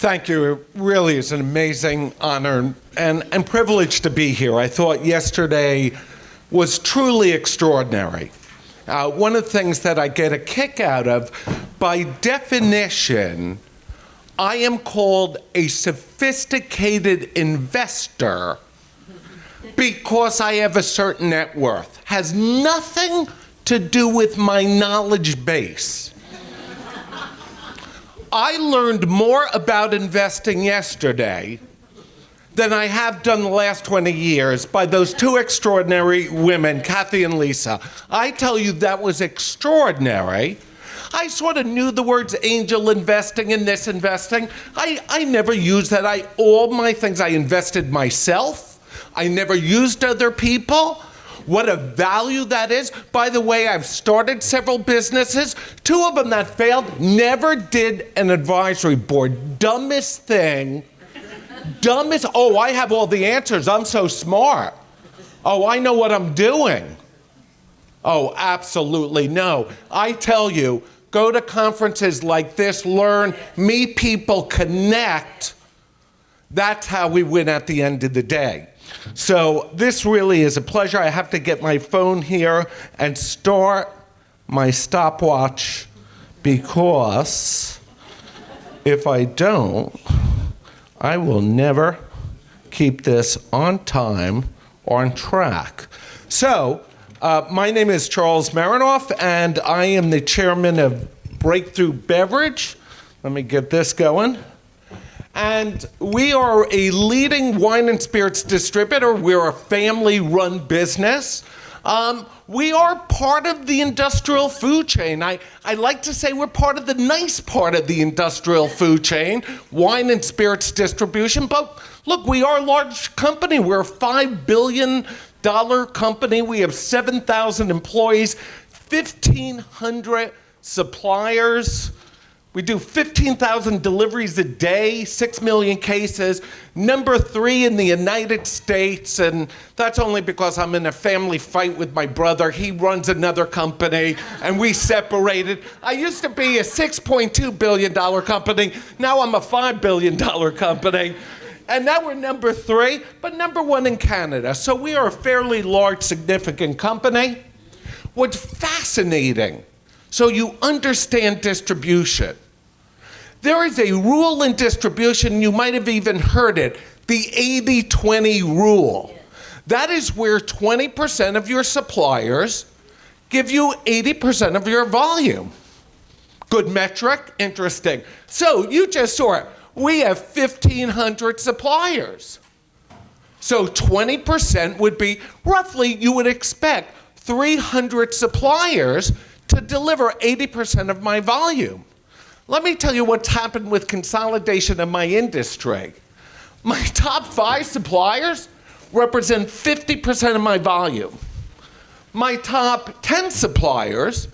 Thank you. It really is an amazing honor and privilege to be here. I thought yesterday was truly extraordinary. One of the things that I get a kick out of, by definition, I am called a sophisticated investor because I have a certain net worth. Has nothing to do with my knowledge base. I learned more about investing yesterday than I have done the last 20 years by those two extraordinary women, Kathy and Lisa. I tell you, that was extraordinary. I sort of knew the words angel investing and this investing. I never used that. All my things, I invested myself. I never used other people. What a value that is. By the way, I've started several businesses. Two of them that failed, never did an advisory board. Dumbest thing. Oh, I have all the answers. I'm so smart. Oh, I know what I'm doing. Oh, absolutely no. I tell you, go to conferences like this, learn, meet people, connect. That's how we win at the end of the day. So this really is a pleasure. I have to get my phone here and start my stopwatch, because if I don't, I will never keep this on time or on track. So my name is Charles Merinoff, and I am the chairman of Breakthrough Beverage. Let me get this going. And we are a leading wine and spirits distributor. We're a family-run business. We are part of the industrial food chain. I like to say we're part of the nice part of the industrial food chain, wine and spirits distribution. But look, we are a large company. We're a $5 billion company. We have 7,000 employees, 1,500 suppliers. We do 15,000 deliveries a day, 6 million cases, number 3 in the United States, and that's only because I'm in a family fight with my brother. He runs another company, and we separated. I used to be a $6.2 billion company. Now I'm a $5 billion company. And now we're number 3, but number 1 in Canada. So we are a fairly large, significant company. What's fascinating, so you understand distribution. There is a rule in distribution, you might have even heard it, the 80-20 rule. That is where 20% of your suppliers give you 80% of your volume. Good metric, interesting. So you just saw it. We have 1,500 suppliers. So 20% would be, roughly, you would expect 300 suppliers to deliver 80% of my volume. Let me tell you what's happened with consolidation in my industry. My top 5 suppliers represent 50% of my volume. My top 10 suppliers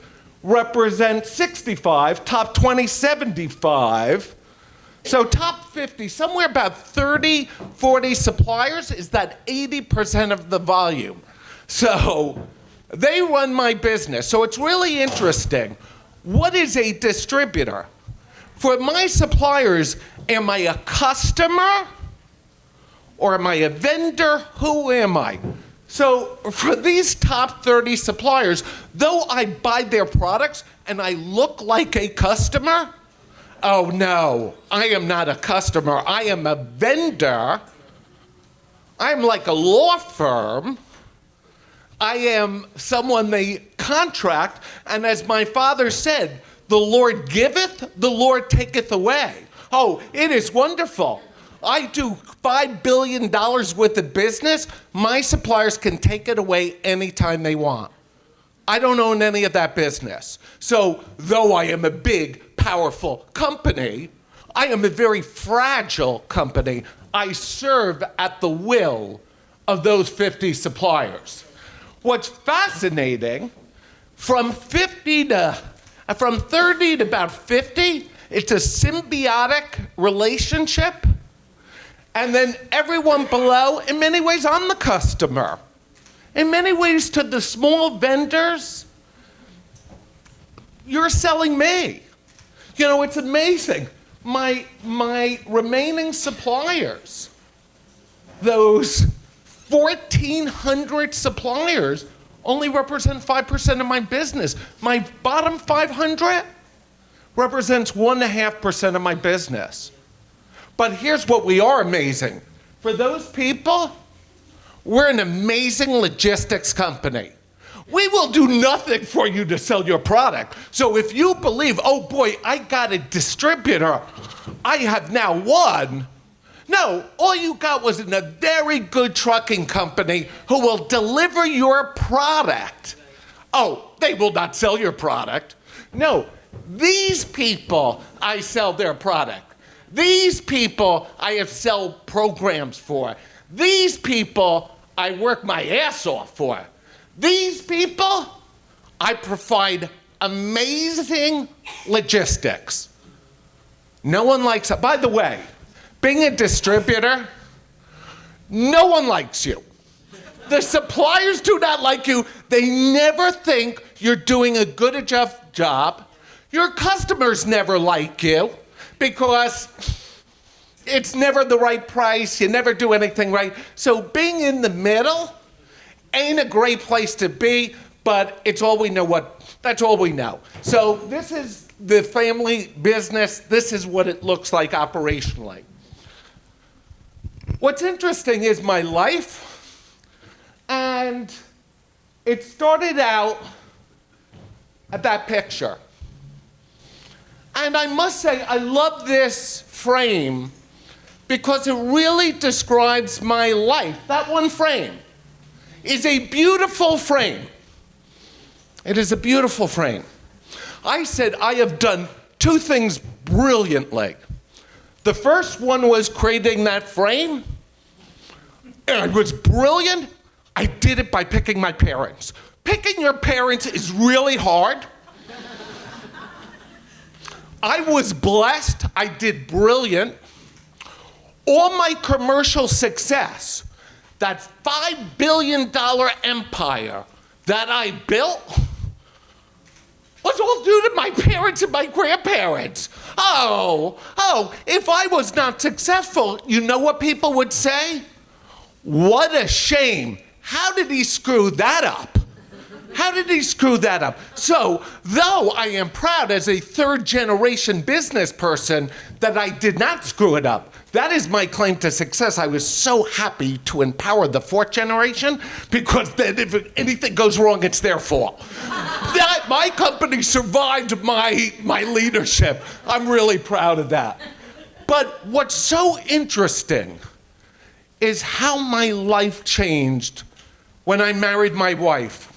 represent 65, top 20, 75. So top 50, somewhere about 30, 40 suppliers is that 80% of the volume. So they run my business. So it's really interesting. What is a distributor? For my suppliers, am I a customer or am I a vendor? Who am I? So for these top 30 suppliers, though I buy their products and I look like a customer, oh no, I am not a customer. I am a vendor. I'm like a law firm. I am someone they contract, and as my father said, the Lord giveth, the Lord taketh away. Oh, it is wonderful. I do $5 billion worth of business. My suppliers can take it away anytime they want. I don't own any of that business. So though I am a big, powerful company, I am a very fragile company. I serve at the will of those 50 suppliers. What's fascinating, from 30 to about 50, it's a symbiotic relationship. And then everyone below, in many ways, I'm the customer. In many ways, to the small vendors, you're selling me. You know, it's amazing. my remaining suppliers, those 1,400 suppliers, only represent 5% of my business. My bottom 500 represents 1.5% of my business. But here's what we are amazing. For those people, we're an amazing logistics company. We will do nothing for you to sell your product. So if you believe, oh boy, I got a distributor, I have now won. No, all you got was a very good trucking company who will deliver your product. Oh, they will not sell your product. No, these people, I sell their product. These people, I have sell programs for. These people, I work my ass off for. These people, I provide amazing logistics. No one likes it. By the way, being a distributor, no one likes you. The suppliers do not like you. They never think you're doing a good enough job. Your customers never like you because it's never the right price. You never do anything right. So being in the middle ain't a great place to be, but it's all we know that's all we know. So this is the family business. This is what it looks like operationally. What's interesting is my life, and it started out at that picture. And I must say, I love this frame because it really describes my life. That one frame is a beautiful frame. It is a beautiful frame. I said I have done two things brilliantly. The first one was creating that frame. It was brilliant. I did it by picking my parents. Picking your parents is really hard. I was blessed. I did brilliant. All my commercial success, that $5 billion empire that I built, was all due to my parents and my grandparents. Oh, if I was not successful, you know what people would say? What a shame. How did he screw that up? How did he screw that up? So, though I am proud as a third-generation business person that I did not screw it up, that is my claim to success. I was so happy to empower the fourth generation because then if anything goes wrong, it's their fault. My company survived my leadership. I'm really proud of that. But what's so interesting is how my life changed when I married my wife.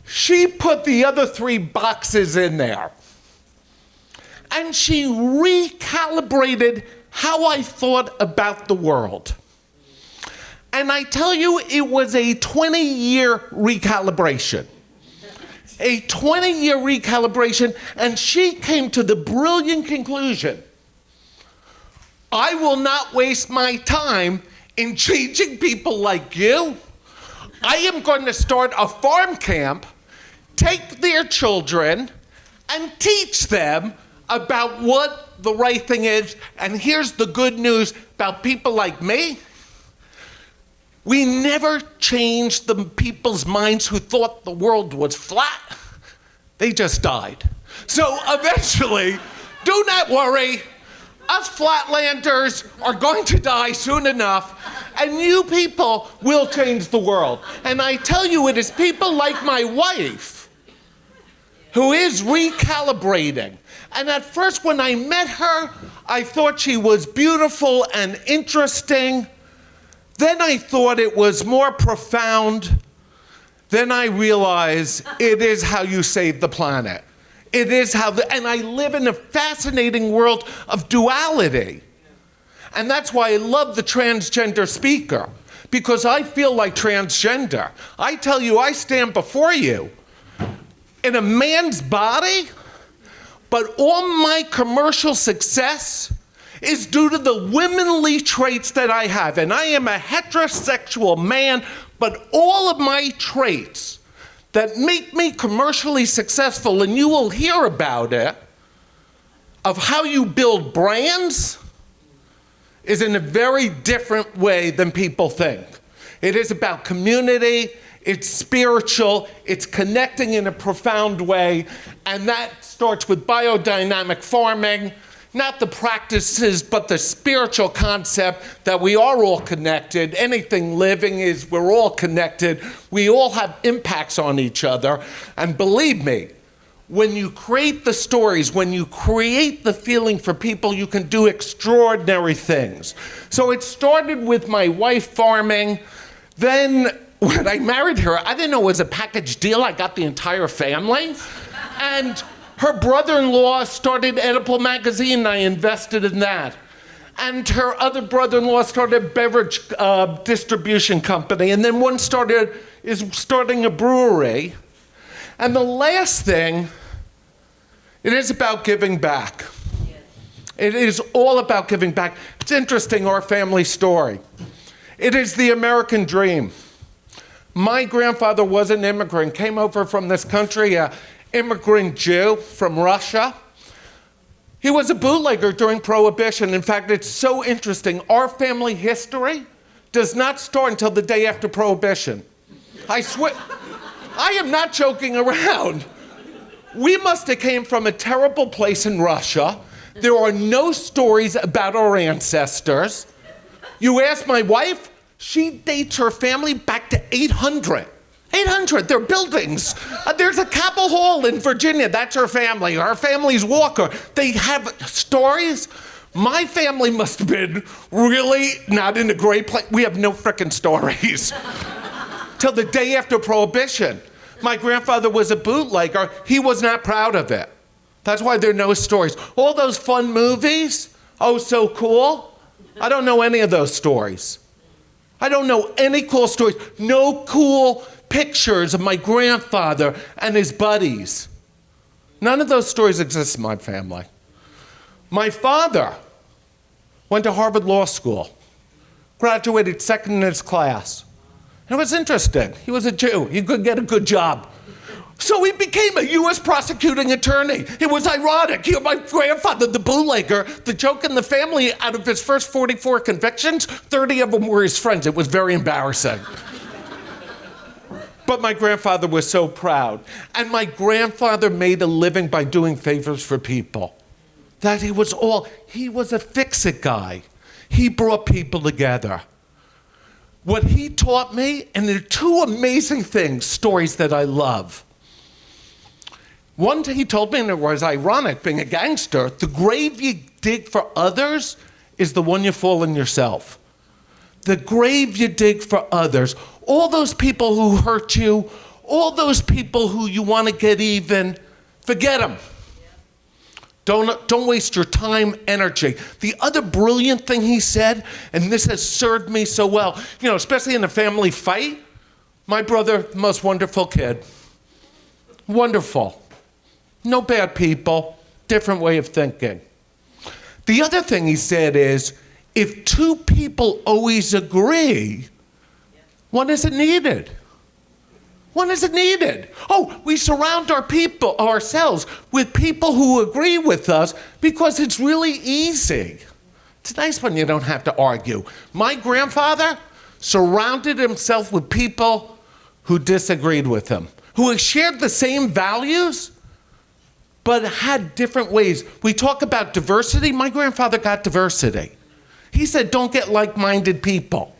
She put the other 3 boxes in there. And she recalibrated how I thought about the world. And I tell you, it was a 20-year recalibration. A 20-year recalibration, and she came to the brilliant conclusion, I will not waste my time in changing people like you. I am going to start a farm camp, take their children, and teach them about what the right thing is. And here's the good news about people like me. We never changed the people's minds who thought the world was flat. They just died. So eventually, do not worry, us flatlanders are going to die soon enough, and you people will change the world. And I tell you, it is people like my wife who is recalibrating. And at first, when I met her, I thought she was beautiful and interesting. Then I thought it was more profound. Then I realized it is how you save the planet. It is how, and I live in a fascinating world of duality. And that's why I love the transgender speaker, because I feel like transgender. I tell you, I stand before you in a man's body, but all my commercial success is due to the womanly traits that I have. And I am a heterosexual man, but all of my traits that make me commercially successful, and you will hear about it, of how you build brands is in a very different way than people think. It is about community, it's spiritual, it's connecting in a profound way, and that starts with biodynamic farming, not the practices, but the spiritual concept that we are all connected. Anything living is, we're all connected. We all have impacts on each other. And believe me, when you create the stories, when you create the feeling for people, you can do extraordinary things. So it started with my wife farming. Then when I married her, I didn't know it was a package deal. I got the entire family. And her brother-in-law started Edible Magazine, and I invested in that. And her other brother-in-law started a beverage distribution company. And then one is starting a brewery. And the last thing, it is about giving back. Yes. It is all about giving back. It's interesting, our family story. It is the American dream. My grandfather was an immigrant, came over from this country, an immigrant Jew from Russia. He was a bootlegger during Prohibition. In fact, it's so interesting. Our family history does not start until the day after Prohibition. I swear. I am not joking around. We must have came from a terrible place in Russia. There are no stories about our ancestors. You ask my wife, she dates her family back to 800. 800, they're buildings. There's a Capitol Hall in Virginia, that's her family. Her family's Walker. They have stories. My family must have been really not in a great place. We have no frickin' stories. Till the day after Prohibition. My grandfather was a bootlegger. He was not proud of it. That's why there are no stories. All those fun movies, oh, so cool. I don't know any of those stories. I don't know any cool stories. No cool pictures of my grandfather and his buddies. None of those stories exist in my family. My father went to Harvard Law School, graduated second in his class. It was interesting. He was a Jew. He could get a good job. So he became a U.S. prosecuting attorney. It was ironic. My grandfather, the bootlegger, the joke in the family, out of his first 44 convictions, 30 of them were his friends. It was very embarrassing. But my grandfather was so proud. And my grandfather made a living by doing favors for people. That he was a fix-it guy. He brought people together. What he taught me, and there are two amazing things, stories that I love. One he told me, and it was ironic, being a gangster, the grave you dig for others is the one you fall in yourself. The grave you dig for others, all those people who hurt you, all those people who you want to get even, forget them. Don't waste your time, energy. The other brilliant thing he said, and this has served me so well, especially in a family fight, my brother, most wonderful kid. Wonderful. No bad people, different way of thinking. The other thing he said is, if two people always agree, when is it needed? When is it needed? Oh, we surround ourselves with people who agree with us because it's really easy. It's nice when you don't have to argue. My grandfather surrounded himself with people who disagreed with him, who shared the same values, but had different ways. We talk about diversity. My grandfather got diversity. He said, don't get like-minded people.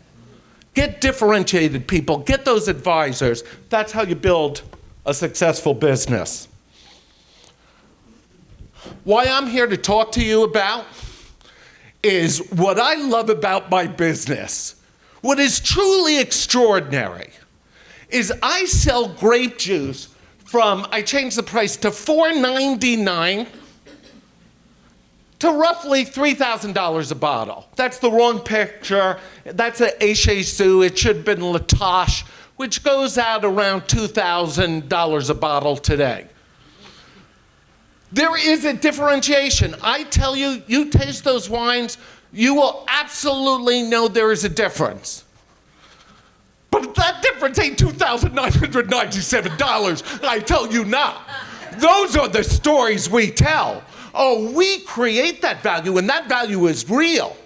Get differentiated people, get those advisors. That's how you build a successful business. Why I'm here to talk to you about is what I love about my business. What is truly extraordinary is I sell grape juice I changed the price to $4.99 to roughly $3,000 a bottle. That's the wrong picture. That's an HSU. It should have been Latoche, which goes out around $2,000 a bottle today. There is a differentiation. I tell you, you taste those wines, you will absolutely know there is a difference. But that difference ain't $2,997, I tell you not. Those are the stories we tell. oh, we create that value, and that value is real.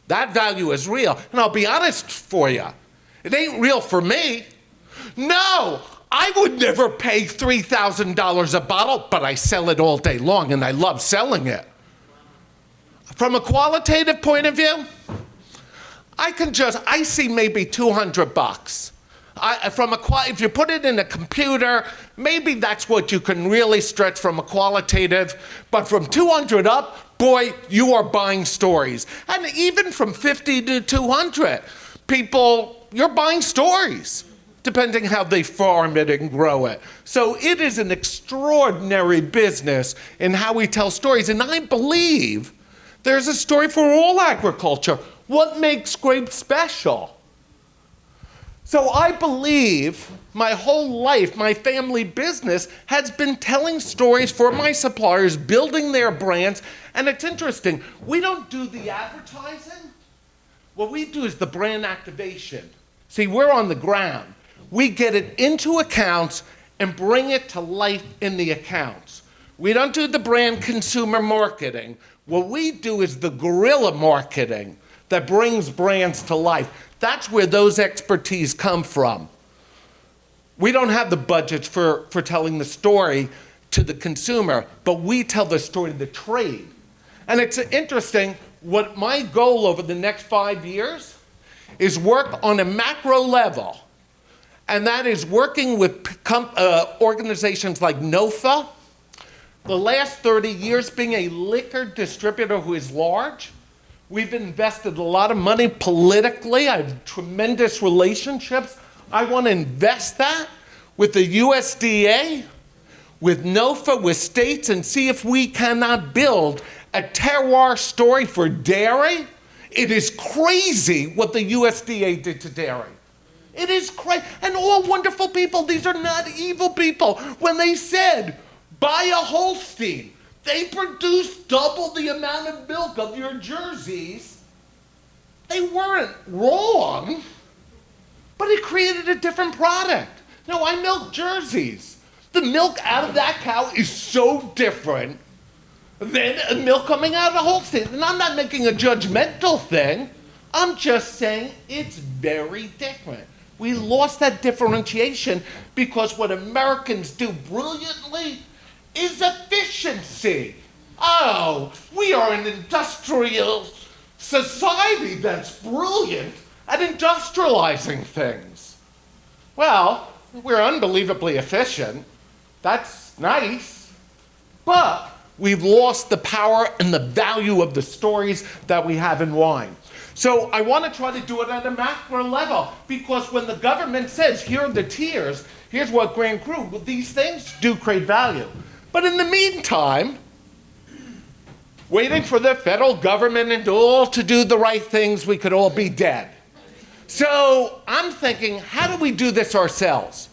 That value is real. And I'll be honest for you, it ain't real for me. No, I would never pay $3,000 a bottle, but I sell it all day long, and I love selling it. From a qualitative point of view, I see maybe $200. If you put it in a computer, maybe that's what you can really stretch from a qualitative. But from 200 up, boy, you are buying stories. And even from 50 to 200, people, you're buying stories, depending how they farm it and grow it. So it is an extraordinary business in how we tell stories. And I believe there's a story for all agriculture. What makes grapes special? So I believe my whole life, my family business has been telling stories for my suppliers, building their brands. And it's interesting, we don't do the advertising. What we do is the brand activation. See, we're on the ground. We get it into accounts and bring it to life in the accounts. We don't do the brand consumer marketing. What we do is the guerrilla marketing that brings brands to life. That's where those expertise come from. We don't have the budgets for telling the story to the consumer, but we tell the story to the trade. And it's interesting, what my goal over the next 5 years is work on a macro level. And that is working with organizations like NOFA. The last 30 years being a liquor distributor who is large. We've invested a lot of money politically. I have tremendous relationships. I want to invest that with the USDA, with NOFA, with states, and see if we cannot build a terroir story for dairy. It is crazy what the USDA did to dairy. It is crazy. And all wonderful people. These are not evil people. When they said, buy a Holstein, they produce double the amount of milk of your Jerseys. They weren't wrong, but it created a different product. No, I milk Jerseys. The milk out of that cow is so different than milk coming out of a Holstein. And I'm not making a judgmental thing. I'm just saying it's very different. We lost that differentiation because what Americans do brilliantly is efficiency. Oh, we are an industrial society that's brilliant at industrializing things. Well, we're unbelievably efficient. That's nice. But we've lost the power and the value of the stories that we have in wine. So I want to try to do it at a macro level, because when the government says, here are the tiers, here's what Grand Cru, well, these things do create value. But in the meantime, waiting for the federal government and all to do the right things, we could all be dead. So I'm thinking, how do we do this ourselves?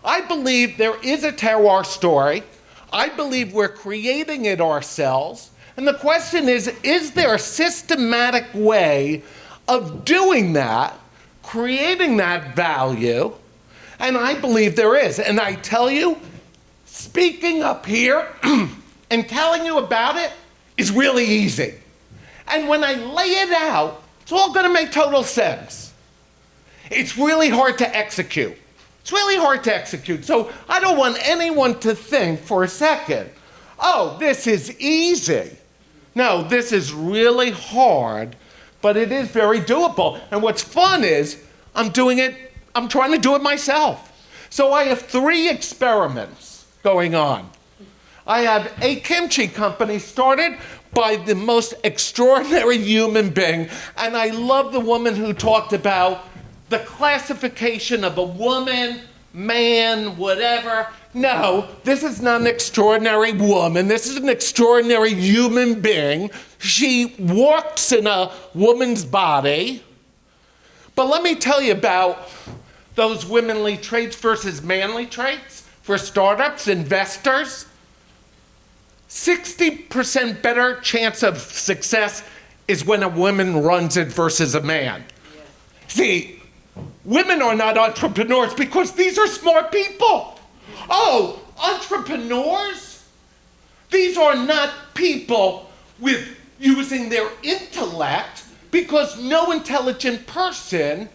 I believe there is a terroir story. I believe we're creating it ourselves. And the question is there a systematic way of doing that, creating that value? And I believe there is. And I tell you, speaking up here and telling you about it is really easy. And when I lay it out, it's all going to make total sense. It's really hard to execute. It's really hard to execute. So I don't want anyone to think for a second, oh, this is easy. No, this is really hard, but it is very doable. And what's fun is I'm trying to do it myself. So I have 3 experiments going on. I have a kimchi company started by the most extraordinary human being, and I love the woman who talked about the classification of a woman, man, whatever. No, this is not an extraordinary woman. This is an extraordinary human being. She walks in a woman's body. But let me tell you about those womanly traits versus manly traits for startups, investors. 60% better chance of success is when a woman runs it versus a man. See, women are not entrepreneurs because these are smart people. Oh, entrepreneurs? These are not people with using their intellect, because no intelligent person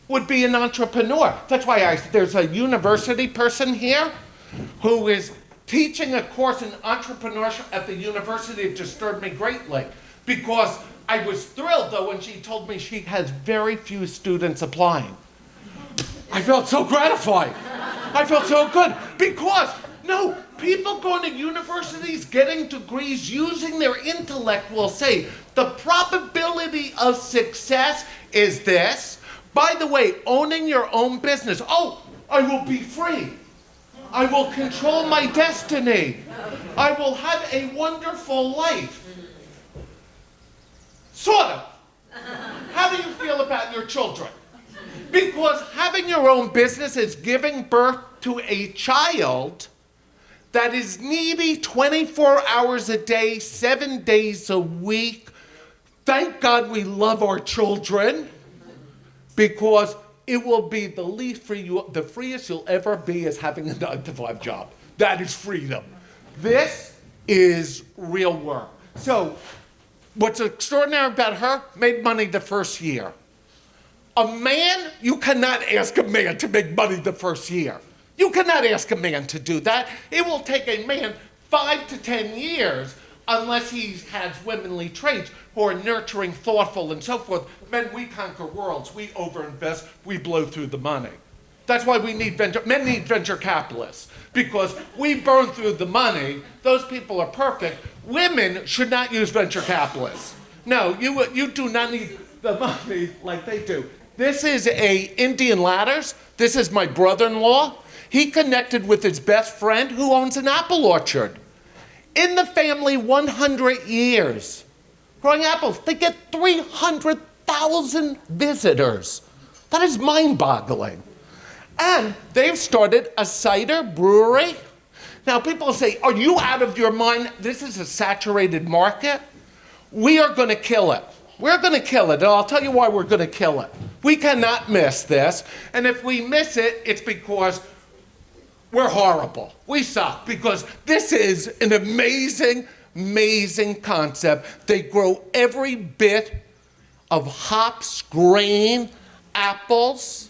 would be an entrepreneur. That's why there's a university person here who is teaching a course in entrepreneurship at the university. It disturbed me greatly, because I was thrilled though when she told me she has very few students applying. I felt so gratified. I felt so good, because no, people going to universities, getting degrees, using their intellect will say the probability of success is this. By the way, owning your own business. Oh, I will be free. I will control my destiny. I will have a wonderful life. Sort of. How do you feel about your children? Because having your own business is giving birth to a child that is needy 24 hours a day, 7 days a week. Thank God we love our children, because it will be the least free the freest you'll ever be is having a 9-to-5 job. That is freedom. This is real work. So what's extraordinary about her, made money the first year. A man, you cannot ask a man to make money the first year. You cannot ask a man to do that. It will take a man 5 to 10 years unless he has womanly traits who are nurturing, thoughtful, and so forth. Men, we conquer worlds. We overinvest. We blow through the money. That's why men need venture capitalists, because we burn through the money. Those people are perfect. Women should not use venture capitalists. No, you do not need the money like they do. This is Indian Ladders. This is my brother-in-law. He connected with his best friend who owns an apple orchard. In the family, 100 years. Growing apples, they get 300,000 visitors. That is mind-boggling. And they've started a cider brewery. Now people say, are you out of your mind? This is a saturated market. We are going to kill it. We're going to kill it, and I'll tell you why we're going to kill it. We cannot miss this, and if we miss it, it's because we're horrible. We suck, because this is an amazing, amazing concept. They grow every bit of hops, grain, apples.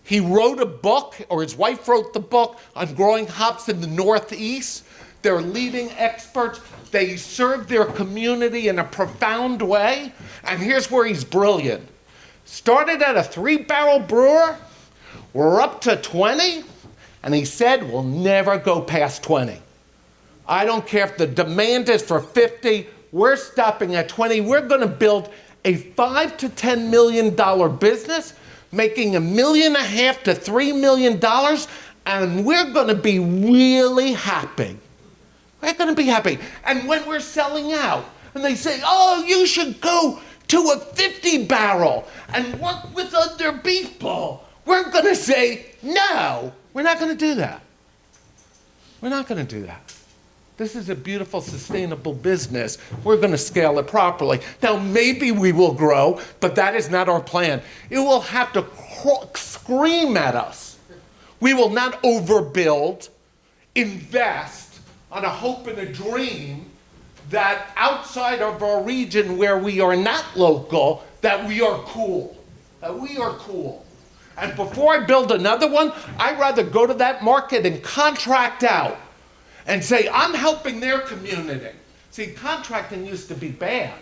He wrote a book, or his wife wrote the book, on growing hops in the Northeast. They're leading experts. They serve their community in a profound way. And here's where he's brilliant. Started at a 3-barrel brewer. We're up to 20. And he said, we'll never go past 20. I don't care if the demand is for 50. We're stopping at 20. We're going to build a $5 to $10 million business, making $1.5 million to $3 million. And we're going to be really happy. We're going to be happy. And when we're selling out, and they say, oh, you should go to a 50-barrel and work with other people, we're going to say, no, we're not going to do that. We're not going to do that. This is a beautiful, sustainable business. We're going to scale it properly. Now, maybe we will grow, but that is not our plan. It will have to scream at us. We will not overbuild, invest on a hope and a dream that outside of our region where we are not local, that we are cool. That we are cool. And before I build another one, I'd rather go to that market and contract out and say, I'm helping their community. See, contracting used to be bad,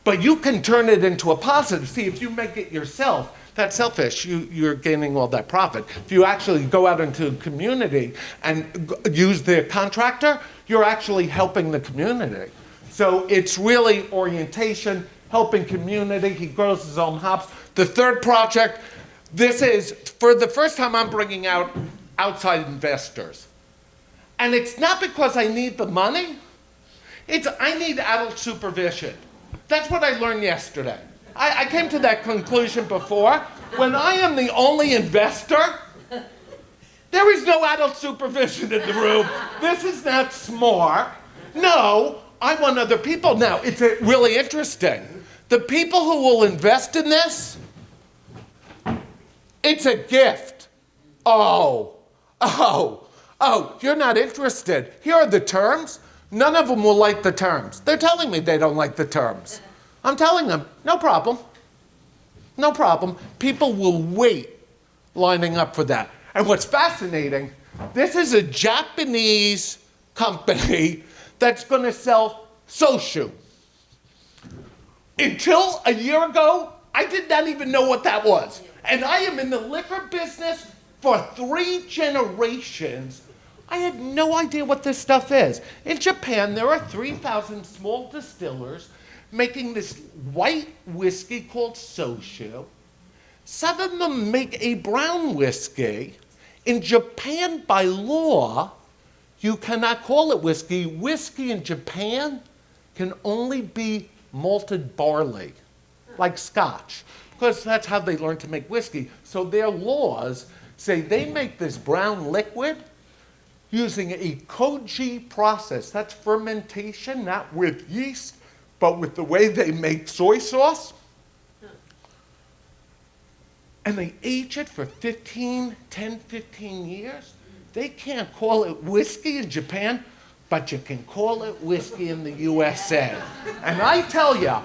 but you can turn it into a positive. See, if you make it yourself, that's selfish. You're gaining all that profit. If you actually go out into the community and use the contractor, you're actually helping the community. So it's really orientation, helping community. He grows his own hops. The third project, this is, for the first time, I'm bringing out outside investors. And it's not because I need the money. It's I need adult supervision. That's what I learned yesterday. I came to that conclusion before. When I am the only investor, there is no adult supervision in the room. This is not smart. No, I want other people. Now, it's really interesting. The people who will invest in this, it's a gift. Oh, you're not interested. Here are the terms. None of them will like the terms. They're telling me they don't like the terms. I'm telling them, no problem. No problem. People will wait lining up for that. And what's fascinating, this is a Japanese company that's going to sell Soshu. Until a year ago, I did not even know what that was. And I am in the liquor business for 3 generations. I had no idea what this stuff is. In Japan, there are 3,000 small distillers making this white whiskey called Soshu. 7 of them make a brown whiskey. In Japan, by law, you cannot call it whiskey. Whiskey in Japan can only be malted barley, like Scotch, because that's how they learned to make whiskey. So their laws say they make this brown liquid using a koji process. That's fermentation, not with yeast, but with the way they make soy sauce. And they age it for 10, 15 years. They can't call it whiskey in Japan, but you can call it whiskey in the USA. And I tell you,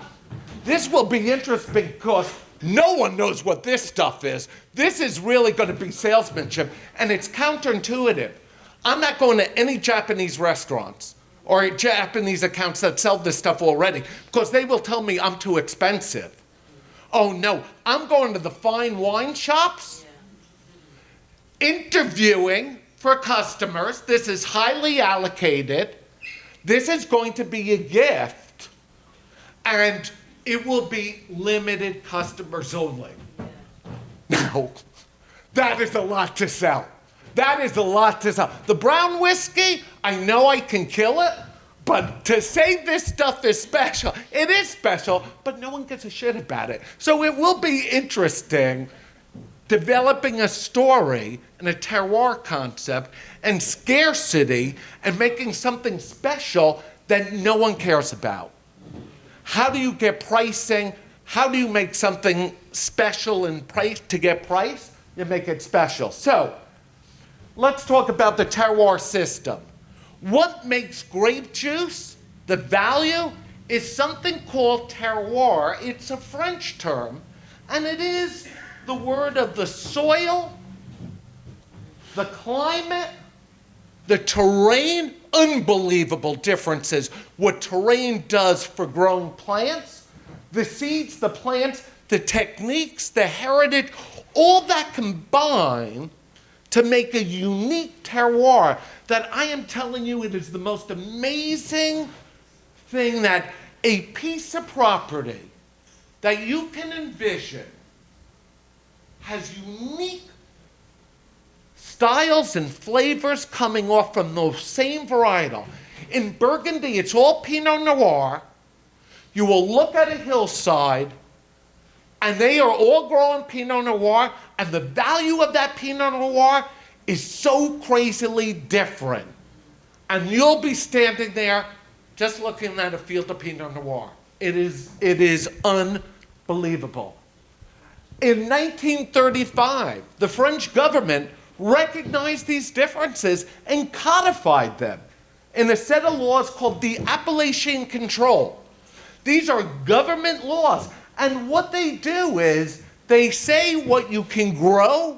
this will be interesting because no one knows what this stuff is. This is really going to be salesmanship, and it's counterintuitive. I'm not going to any Japanese restaurants or Japanese accounts that sell this stuff already because they will tell me I'm too expensive. Oh no, I'm going to the fine wine shops, interviewing for customers. This is highly allocated. This is going to be a gift, and it will be limited customers only. Now, that is a lot to sell. That is a lot to sell. The brown whiskey, I know I can kill it, but to say this stuff is special, it is special, but no one gives a shit about it. So it will be interesting developing a story and a terroir concept and scarcity and making something special that no one cares about. How do you get pricing? How do you make something special in price? To get price, you make it special. So let's talk about the terroir system. What makes grape juice, the value, is something called terroir. It's a French term, and it is the word of the soil, the climate, the terrain. Unbelievable differences. What terrain does for growing plants, the seeds, the plants, the techniques, the heritage, all that combine to make a unique terroir that I am telling you, it is the most amazing thing, that a piece of property that you can envision has unique styles and flavors coming off from the same varietal. In Burgundy, it's all Pinot Noir. You will look at a hillside, and they are all growing Pinot Noir, and the value of that Pinot Noir is so crazily different. And you'll be standing there just looking at a field of Pinot Noir. It is unbelievable. In 1935, the French government recognized these differences and codified them in a set of laws called the Appellation Control. These are government laws, and what they do is they say what you can grow,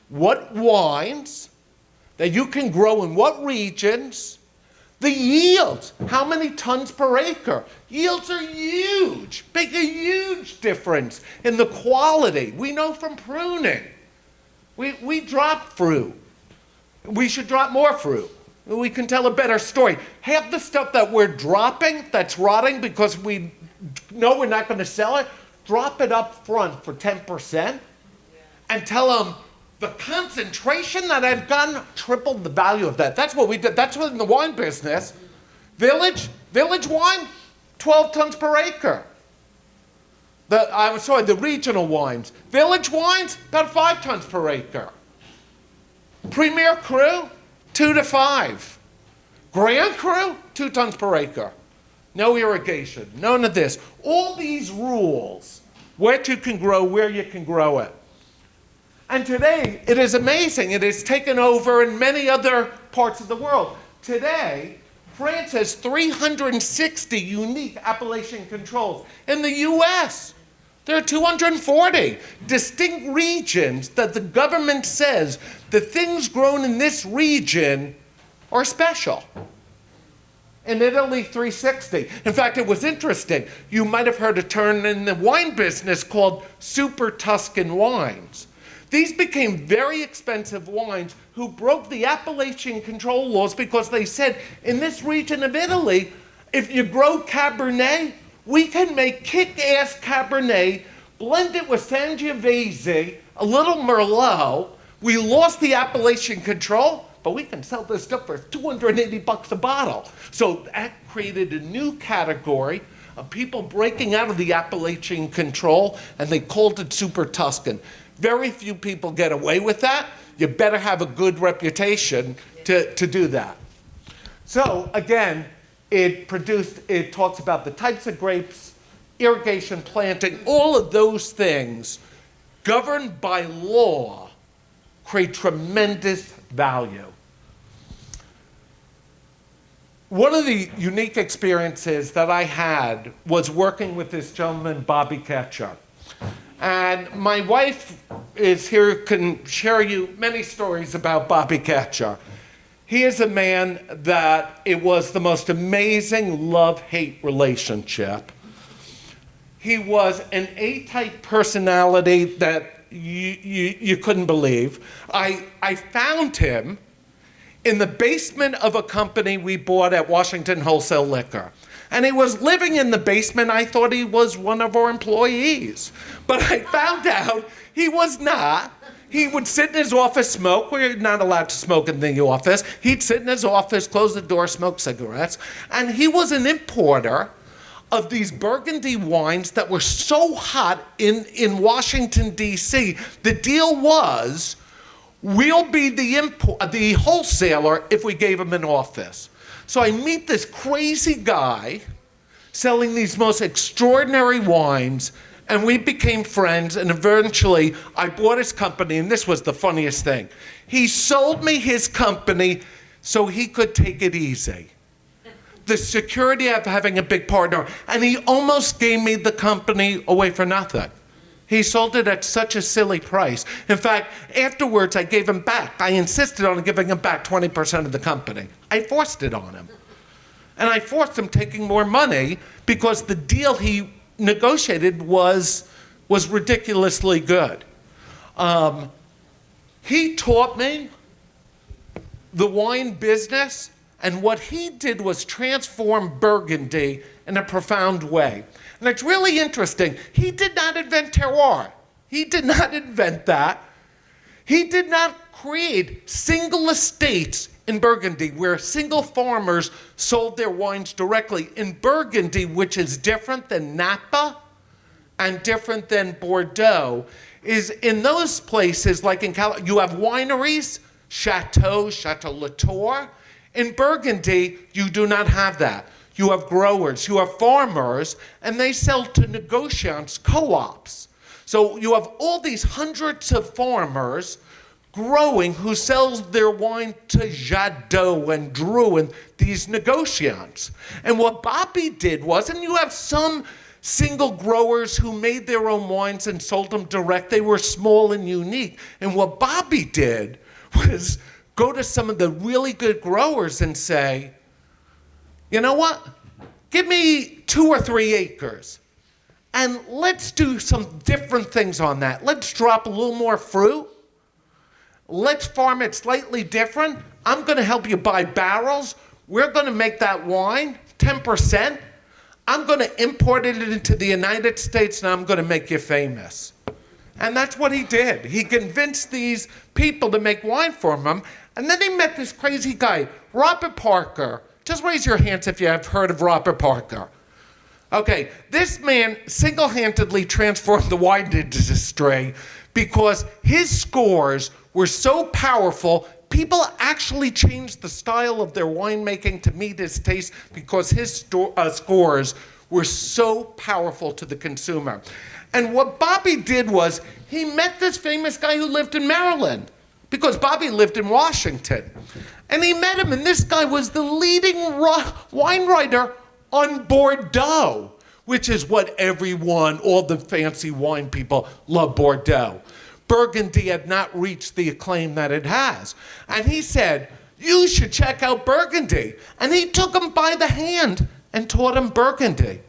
what wines that you can grow in what regions, the yields, how many tons per acre. Yields are huge, make a huge difference in the quality. We know from pruning. We drop fruit. We should drop more fruit. We can tell a better story. Half the stuff that we're dropping that's rotting because we know we're not going to sell it, drop it up front for 10% and tell them the concentration that I've gotten tripled the value of that. That's what we did. That's what in the wine business. Village wine, 12 tons per acre. The regional wines. Village wines, about 5 tons per acre. Premier Cru, 2 to 5. Grand Cru, 2 tons per acre. No irrigation, none of this. All these rules, what you can grow, where you can grow it. And today, it is amazing. It has taken over in many other parts of the world. Today, France has 360 unique appellation controls. In the US, there are 240 distinct regions that the government says the things grown in this region are special. In Italy, 360. In fact, it was interesting. You might have heard a term in the wine business called super Tuscan wines. These became very expensive wines who broke the appellation control laws because they said, in this region of Italy, if you grow Cabernet, we can make kick-ass Cabernet, blend it with Sangiovese, a little Merlot. We lost the appellation control, but we can sell this stuff for $280 a bottle. So that created a new category of people breaking out of the appellation control, and they called it super Tuscan. Very few people get away with that. You better have a good reputation to do that. So again, it talks about the types of grapes, irrigation, planting, all of those things governed by law create tremendous value. One of the unique experiences that I had was working with this gentleman, Bobby Ketcher. And my wife is here, can share you many stories about Bobby Ketcher. He is a man that it was the most amazing love-hate relationship. He was an A-type personality that you couldn't believe. I found him in the basement of a company we bought at Washington Wholesale Liquor. And he was living in the basement. I thought he was one of our employees. But I found out he was not. He would sit in his office, smoke. We're not allowed to smoke in the office. He'd sit in his office, close the door, smoke cigarettes. And he was an importer of these Burgundy wines that were so hot in Washington, D.C. The deal was, we'll be the wholesaler if we gave him an office. So I meet this crazy guy selling these most extraordinary wines, and we became friends, and eventually I bought his company, and this was the funniest thing. He sold me his company so he could take it easy. The security of having a big partner, and he almost gave me the company away for nothing. He sold it at such a silly price. In fact, afterwards, I gave him back. I insisted on giving him back 20% of the company. I forced it on him. And I forced him taking more money because the deal he negotiated was ridiculously good. He taught me the wine business, and what he did was transform Burgundy in a profound way. And it's really interesting. He did not invent terroir. He did not invent that. He did not create single estates in Burgundy where single farmers sold their wines directly. In Burgundy, which is different than Napa and different than Bordeaux, is in those places, like in California, you have wineries, Chateau Latour. In Burgundy, you do not have that. You have growers, you have farmers, and they sell to negociants, co-ops. So you have all these hundreds of farmers growing who sells their wine to Jadot and Dru and these negociants. And what Bobby did was, and you have some single growers who made their own wines and sold them direct. They were small and unique. And what Bobby did was go to some of the really good growers and say, you know what? Give me 2 or 3 acres, and let's do some different things on that. Let's drop a little more fruit. Let's farm it slightly different. I'm going to help you buy barrels. We're going to make that wine 10%. I'm going to import it into the United States, and I'm going to make you famous. And that's what he did. He convinced these people to make wine for him. And then he met this crazy guy, Robert Parker. Just raise your hands if you have heard of Robert Parker. Okay, this man single-handedly transformed the wine industry because his scores were so powerful, people actually changed the style of their winemaking to meet his taste because his scores were so powerful to the consumer. And what Bobby did was he met this famous guy who lived in Maryland because Bobby lived in Washington. And he met him, and this guy was the leading wine writer on Bordeaux, which is what everyone, all the fancy wine people, love Bordeaux. Burgundy had not reached the acclaim that it has. And he said, you should check out Burgundy. And he took him by the hand and taught him Burgundy.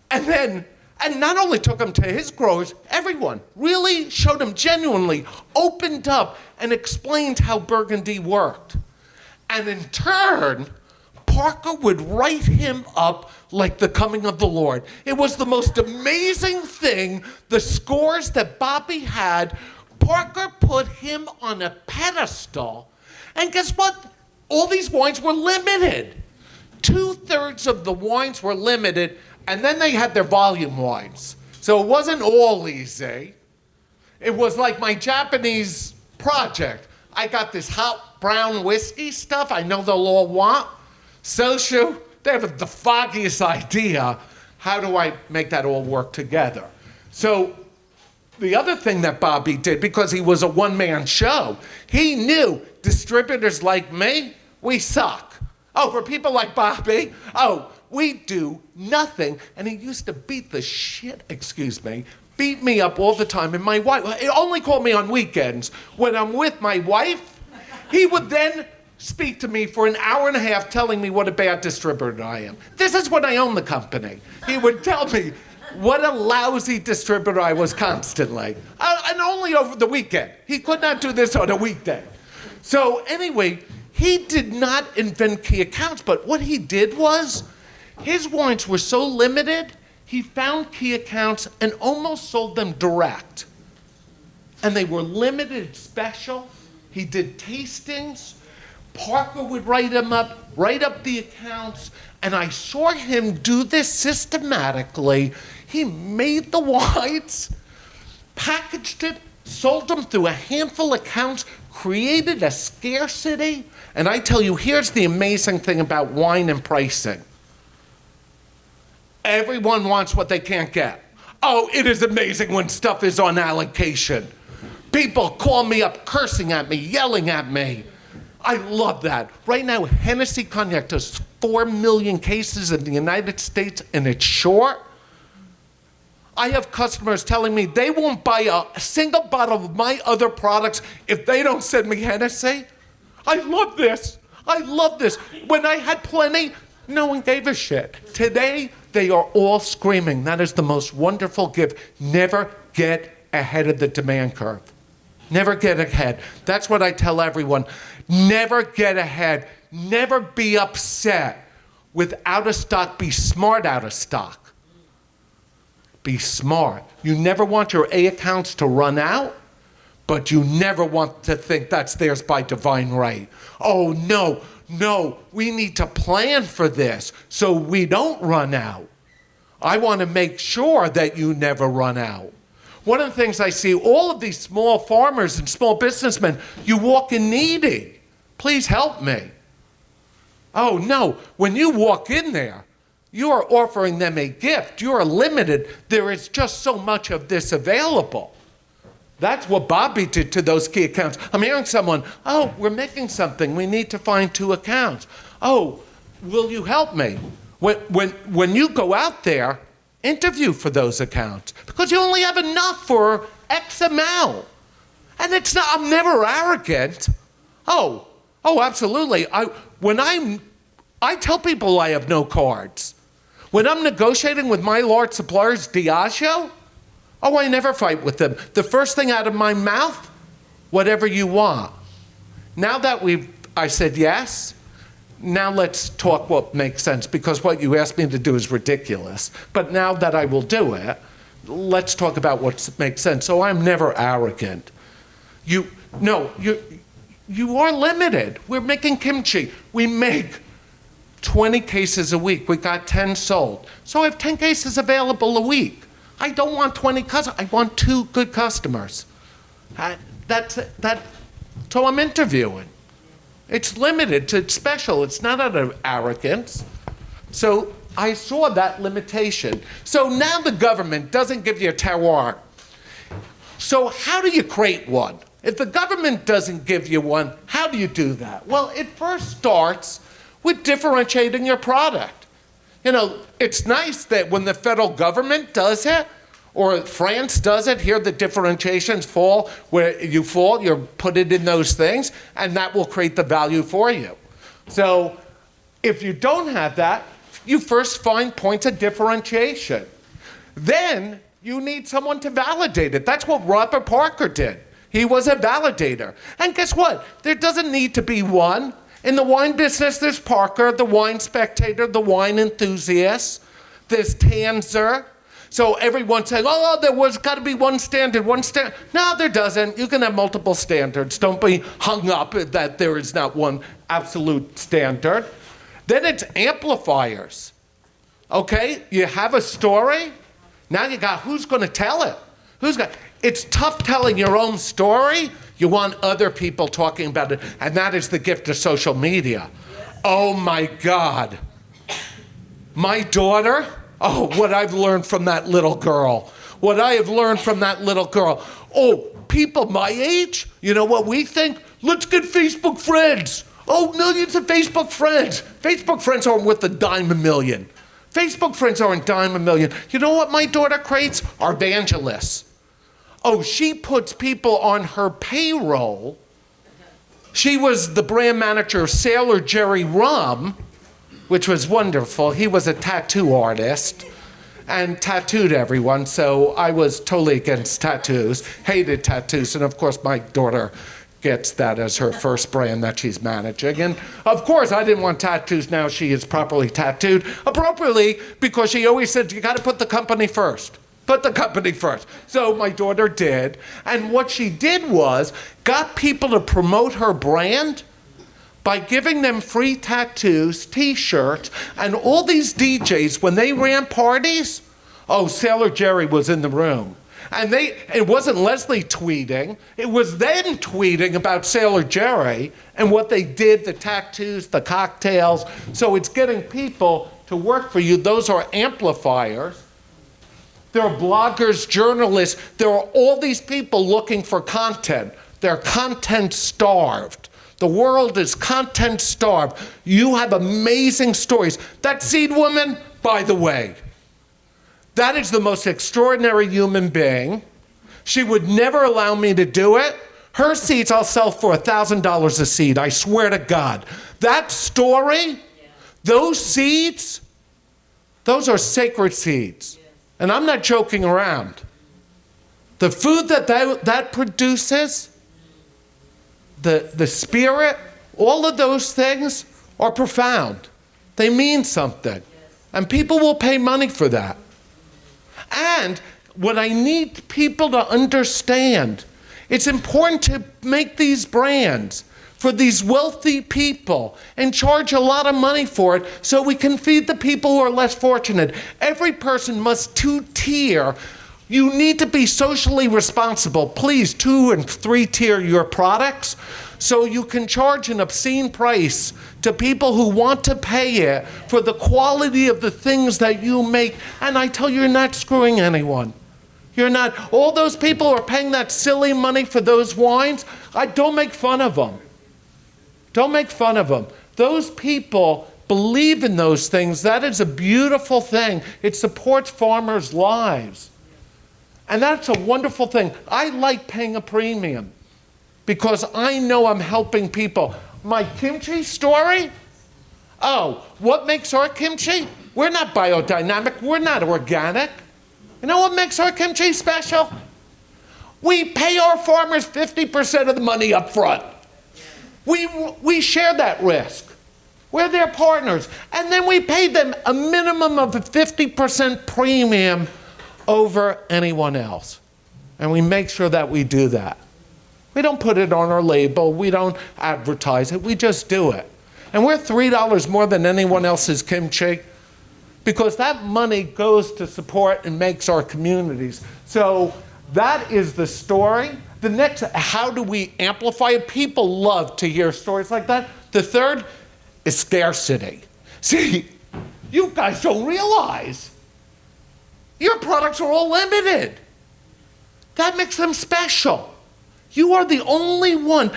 And not only took him to his growers, everyone really showed him genuinely, opened up and explained how Burgundy worked. And in turn, Parker would write him up like the coming of the Lord. It was the most amazing thing, the scores that Bobby had. Parker put him on a pedestal. And guess what? All these wines were limited. 2/3 of the wines were limited, and then they had their volume wines. So it wasn't all easy. It was like my Japanese project. I got this hot brown whiskey stuff I know they'll all want. Soshu, they have the foggiest idea. How do I make that all work together? So the other thing that Bobby did, because he was a one-man show, he knew distributors like me, we suck. Oh, for people like Bobby, we do nothing. And he used to beat me up all the time. And my wife, he only called me on weekends. When I'm with my wife, he would then speak to me for an hour and a half telling me what a bad distributor I am. This is when I owned the company. He would tell me what a lousy distributor I was constantly. And only over the weekend. He could not do this on a weekday. So anyway, he did not invent key accounts, but what he did was, his wines were so limited, he found key accounts and almost sold them direct. And they were limited special. He did tastings. Parker would write up the accounts, and I saw him do this systematically. He made the wines, packaged it, sold them through a handful of accounts, created a scarcity. And I tell you, here's the amazing thing about wine and pricing. Everyone wants what they can't get. Oh, it is amazing when stuff is on allocation. People call me up cursing at me, yelling at me. I love that. Right now, Hennessy Cognac does 4 million cases in the United States, and it's short. I have customers telling me they won't buy a single bottle of my other products if they don't send me Hennessy. I love this. I love this. When I had plenty, no one gave a shit. Today, they are all screaming. That is the most wonderful gift. Never get ahead of the demand curve. Never get ahead. That's what I tell everyone. Never get ahead. Never be upset with out of stock. Be smart out of stock. Be smart. You never want your A accounts to run out, but you never want to think that's theirs by divine right. Oh, no, we need to plan for this so we don't run out. I want to make sure that you never run out. One of the things I see, all of these small farmers and small businessmen, you walk in needy. Please help me. Oh, no, when you walk in there, you are offering them a gift. You are limited. There is just so much of this available. That's what Bobby did to those key accounts. I'm hearing someone, oh, we're making something. We need to find 2 accounts. Oh, will you help me? When you go out there, interview for those accounts because you only have enough for X amount. And it's not, I'm never arrogant. Oh, absolutely. I tell people I have no cards. When I'm negotiating with my large suppliers, Diageo, I never fight with them. The first thing out of my mouth, whatever you want. Now that I said yes, now let's talk what makes sense, because what you asked me to do is ridiculous. But now that I will do it, let's talk about what makes sense. So I'm never arrogant. You are limited. We're making kimchi. We make 20 cases a week. We got 10 sold. So I have 10 cases available a week. I don't want 20 customers. I want 2 good customers. So I'm interviewing. It's limited, it's special. It's not out of arrogance. So I saw that limitation. So now the government doesn't give you a terroir. So how do you create one? If the government doesn't give you one, how do you do that? Well, it first starts with differentiating your product. You know, it's nice that when the federal government does it, or France does it, here the differentiations fall where you fall, you put it in those things, and that will create the value for you. So if you don't have that, you first find points of differentiation. Then you need someone to validate it. That's what Robert Parker did. He was a validator. And guess what? There doesn't need to be one. In the wine business, there's Parker, the wine spectator, the wine enthusiast. There's Tanzer. So everyone's saying, oh, there was got to be one standard, one standard. No, there doesn't. You can have multiple standards. Don't be hung up that there is not one absolute standard. Then it's amplifiers. Okay, you have a story. Now you got who's going to tell it? It's tough telling your own story. You want other people talking about it, and that is the gift of social media. Oh my God. My daughter, what I've learned from that little girl. What I have learned from that little girl. Oh, people my age, you know what we think? Let's get Facebook friends. Oh, millions of Facebook friends. Facebook friends aren't worth a dime a million. Facebook friends aren't dime a million. You know what my daughter creates? Are evangelists. Oh, she puts people on her payroll. She was the brand manager of Sailor Jerry Rum, which was wonderful. He was a tattoo artist and tattooed everyone, so I was totally against tattoos, hated tattoos, and of course my daughter gets that as her first brand that she's managing. And of course I didn't want tattoos. Now she is properly tattooed, appropriately, because she always said, you gotta put the company first. Put the company first. So my daughter did, and what she did was got people to promote her brand by giving them free tattoos, t-shirts, and all these DJs, when they ran parties, Sailor Jerry was in the room. And it wasn't Leslie tweeting, it was them tweeting about Sailor Jerry and what they did, the tattoos, the cocktails. So it's getting people to work for you. Those are amplifiers. There are bloggers, journalists, there are all these people looking for content. They're content starved. The world is content starved. You have amazing stories. That seed woman, by the way, that is the most extraordinary human being. She would never allow me to do it. Her seeds I'll sell for $1,000 a seed, I swear to God. That story, those seeds, those are sacred seeds. And I'm not joking around. The food that produces, the spirit, all of those things are profound. They mean something. And people will pay money for that. And what I need people to understand, it's important to make these brands for these wealthy people and charge a lot of money for it so we can feed the people who are less fortunate. Every person must two-tier. You need to be socially responsible. Please 2- and 3-tier your products so you can charge an obscene price to people who want to pay it for the quality of the things that you make. And I tell you, you're not screwing anyone. You're not. All those people who are paying that silly money for those wines, don't make fun of them. Don't make fun of them. Those people believe in those things. That is a beautiful thing. It supports farmers' lives. And that's a wonderful thing. I like paying a premium because I know I'm helping people. My kimchi story? What makes our kimchi? We're not biodynamic. We're not organic. You know what makes our kimchi special? We pay our farmers 50% of the money up front. We share that risk. We're their partners. And then we pay them a minimum of a 50% premium over anyone else. And we make sure that we do that. We don't put it on our label. We don't advertise it. We just do it. And we're $3 more than anyone else's kimchi because that money goes to support and makes our communities. So that is the story. The next, how do we amplify it? People love to hear stories like that. The third is scarcity. See, you guys don't realize your products are all limited. That makes them special. You are the only one.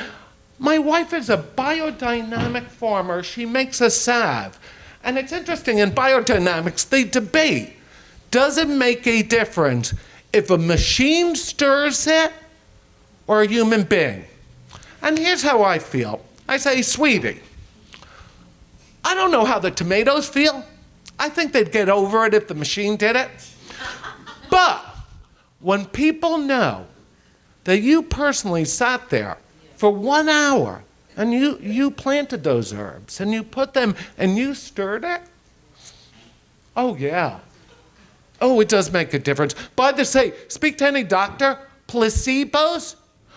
My wife is a biodynamic farmer. She makes a salve. And it's interesting, in biodynamics, they debate, does it make a difference if a machine stirs it or a human being? And here's how I feel. I say, sweetie, I don't know how the tomatoes feel. I think they'd get over it if the machine did it. But when people know that you personally sat there for 1 hour and you planted those herbs and you put them and you stirred it, oh yeah. Oh, it does make a difference. By the way, speak to any doctor, placebos,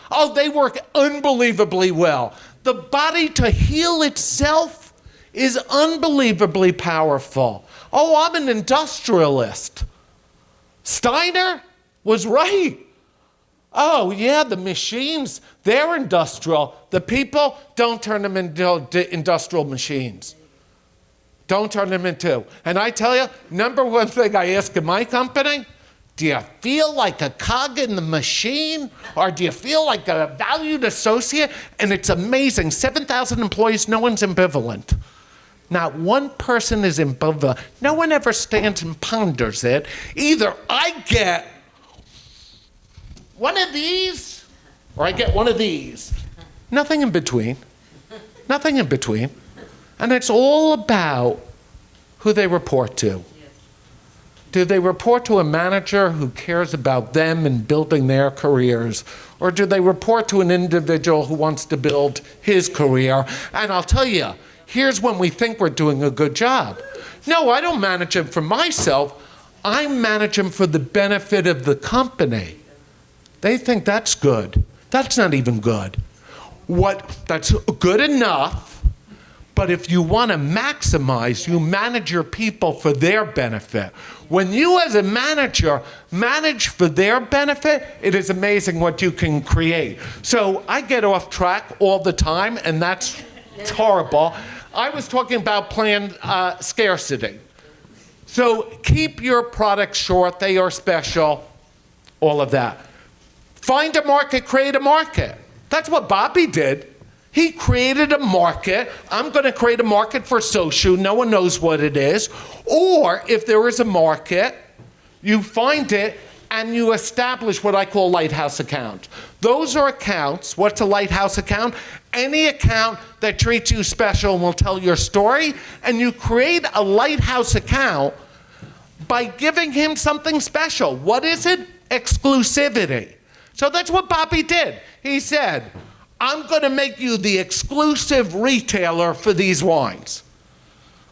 oh, they work unbelievably well. The body to heal itself is unbelievably powerful. Oh, I'm an industrialist. Steiner was right. Oh, yeah, the machines, they're industrial. The people, don't turn them into industrial machines. Don't turn them into. And I tell you, number one thing I ask in my company, do you feel like a cog in the machine? Or do you feel like a valued associate? And it's amazing. 7,000 employees, no one's ambivalent. Not one person is ambivalent. No one ever stands and ponders it. Either I get one of these, or I get one of these. Nothing in between. Nothing in between. And it's all about who they report to. Do they report to a manager who cares about them and building their careers? Or do they report to an individual who wants to build his career? And I'll tell you, here's when we think we're doing a good job. No, I don't manage him for myself. I manage him for the benefit of the company. They think that's good. That's not even good. That's good enough. But if you want to maximize, you manage your people for their benefit. When you as a manager manage for their benefit, it is amazing what you can create. So I get off track all the time, and that's horrible. I was talking about planned scarcity. So keep your products short, they are special, all of that. Find a market, create a market. That's what Bobby did. He created a market. I'm going to create a market for Soshu. No one knows what it is. Or if there is a market, you find it and you establish what I call lighthouse accounts. Those are accounts. What's a lighthouse account? Any account that treats you special and will tell your story. And you create a lighthouse account by giving him something special. What is it? Exclusivity. So that's what Bobby did. He said, I'm going to make you the exclusive retailer for these wines,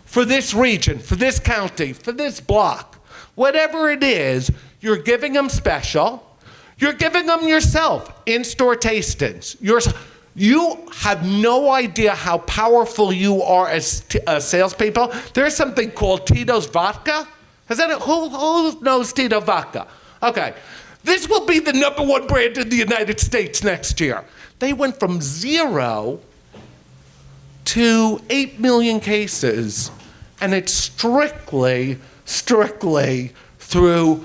for this region, for this county, for this block. Whatever it is, you're giving them special. You're giving them yourself, in-store tastings. You have no idea how powerful you are as salespeople. There's something called Tito's Vodka. Who knows Tito Vodka? Okay. This will be the #1 brand in the United States next year. They went from 0 to 8 million cases, and it's strictly through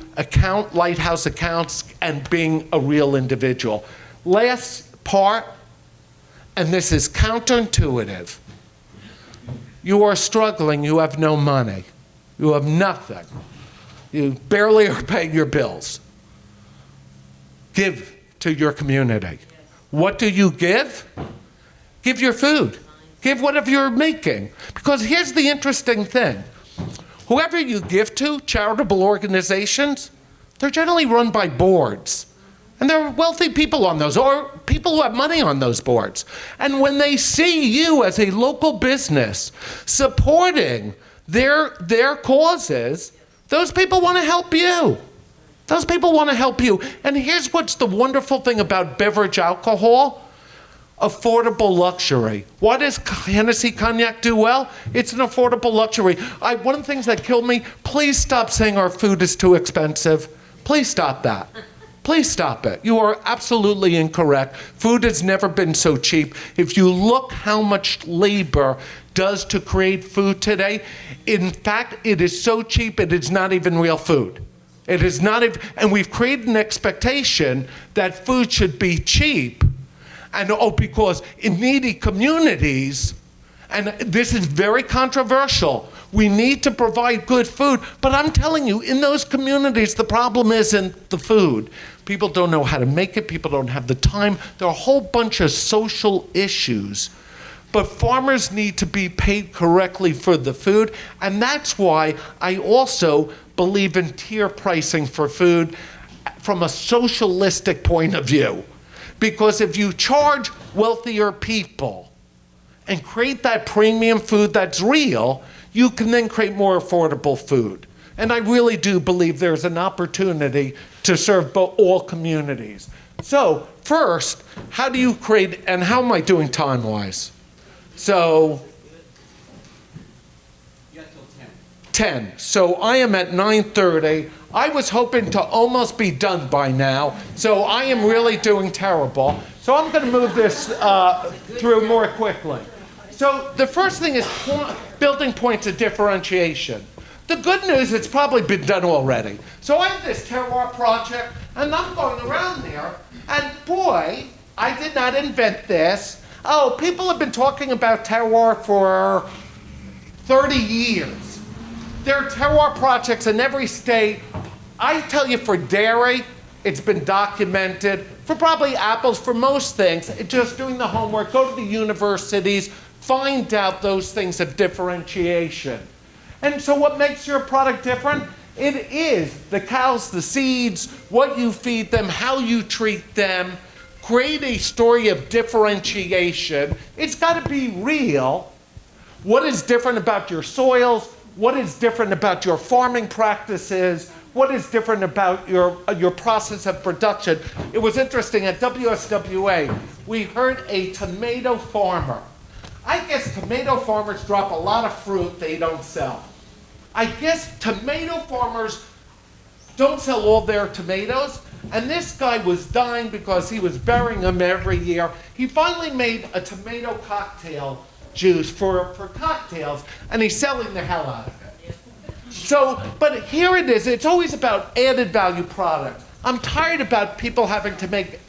lighthouse accounts and being a real individual. Last part, and this is counterintuitive. You are struggling, you have no money. You have nothing. You barely are paying your bills. Give to your community. What do you give? Give your food. Give whatever you're making. Because here's the interesting thing. Whoever you give to, charitable organizations, they're generally run by boards. And there are wealthy people on those, or people who have money on those boards. And when they see you as a local business supporting their causes, those people want to help you. Those people want to help you. And here's what's the wonderful thing about beverage alcohol. Affordable luxury. Why does Hennessy Cognac do well? It's an affordable luxury. One of the things that killed me, please stop saying our food is too expensive. Please stop that. Please stop it. You are absolutely incorrect. Food has never been so cheap. If you look how much labor does to create food today, in fact, it is so cheap it is not even real food. It is not, and we've created an expectation that food should be cheap And because in needy communities, and this is very controversial, we need to provide good food, but I'm telling you, in those communities, the problem isn't the food. People don't know how to make it, people don't have the time. There are a whole bunch of social issues. But farmers need to be paid correctly for the food, and that's why I also believe in tier pricing for food from a socialistic point of view. Because if you charge wealthier people and create that premium food that's real, you can then create more affordable food. And I really do believe there's an opportunity to serve all communities. So first, how do you create, and how am I doing time-wise? So, 10. So I am at 9:30. I was hoping to almost be done by now, so I am really doing terrible. So I'm going to move this through more quickly. So the first thing is building points of differentiation. The good news, it's probably been done already. So I have this terroir project, and I'm going around there, and boy, I did not invent this. Oh, people have been talking about terroir for 30 years. There are terroir projects in every state. I tell you, for dairy, it's been documented. For probably apples, for most things, just doing the homework, go to the universities, find out those things of differentiation. And so what makes your product different? It is the cows, the seeds, what you feed them, how you treat them. Create a story of differentiation. It's got to be real. What is different about your soils? What is different about your farming practices? What is different about your process of production? It was interesting, at WSWA, we heard a tomato farmer. I guess tomato farmers drop a lot of fruit they don't sell. I guess tomato farmers don't sell all their tomatoes, and this guy was dying because he was burying them every year. He finally made a tomato cocktail juice for cocktails, and he's selling the hell out of it. So, but here it is, it's always about added value products. I'm tired about people having to make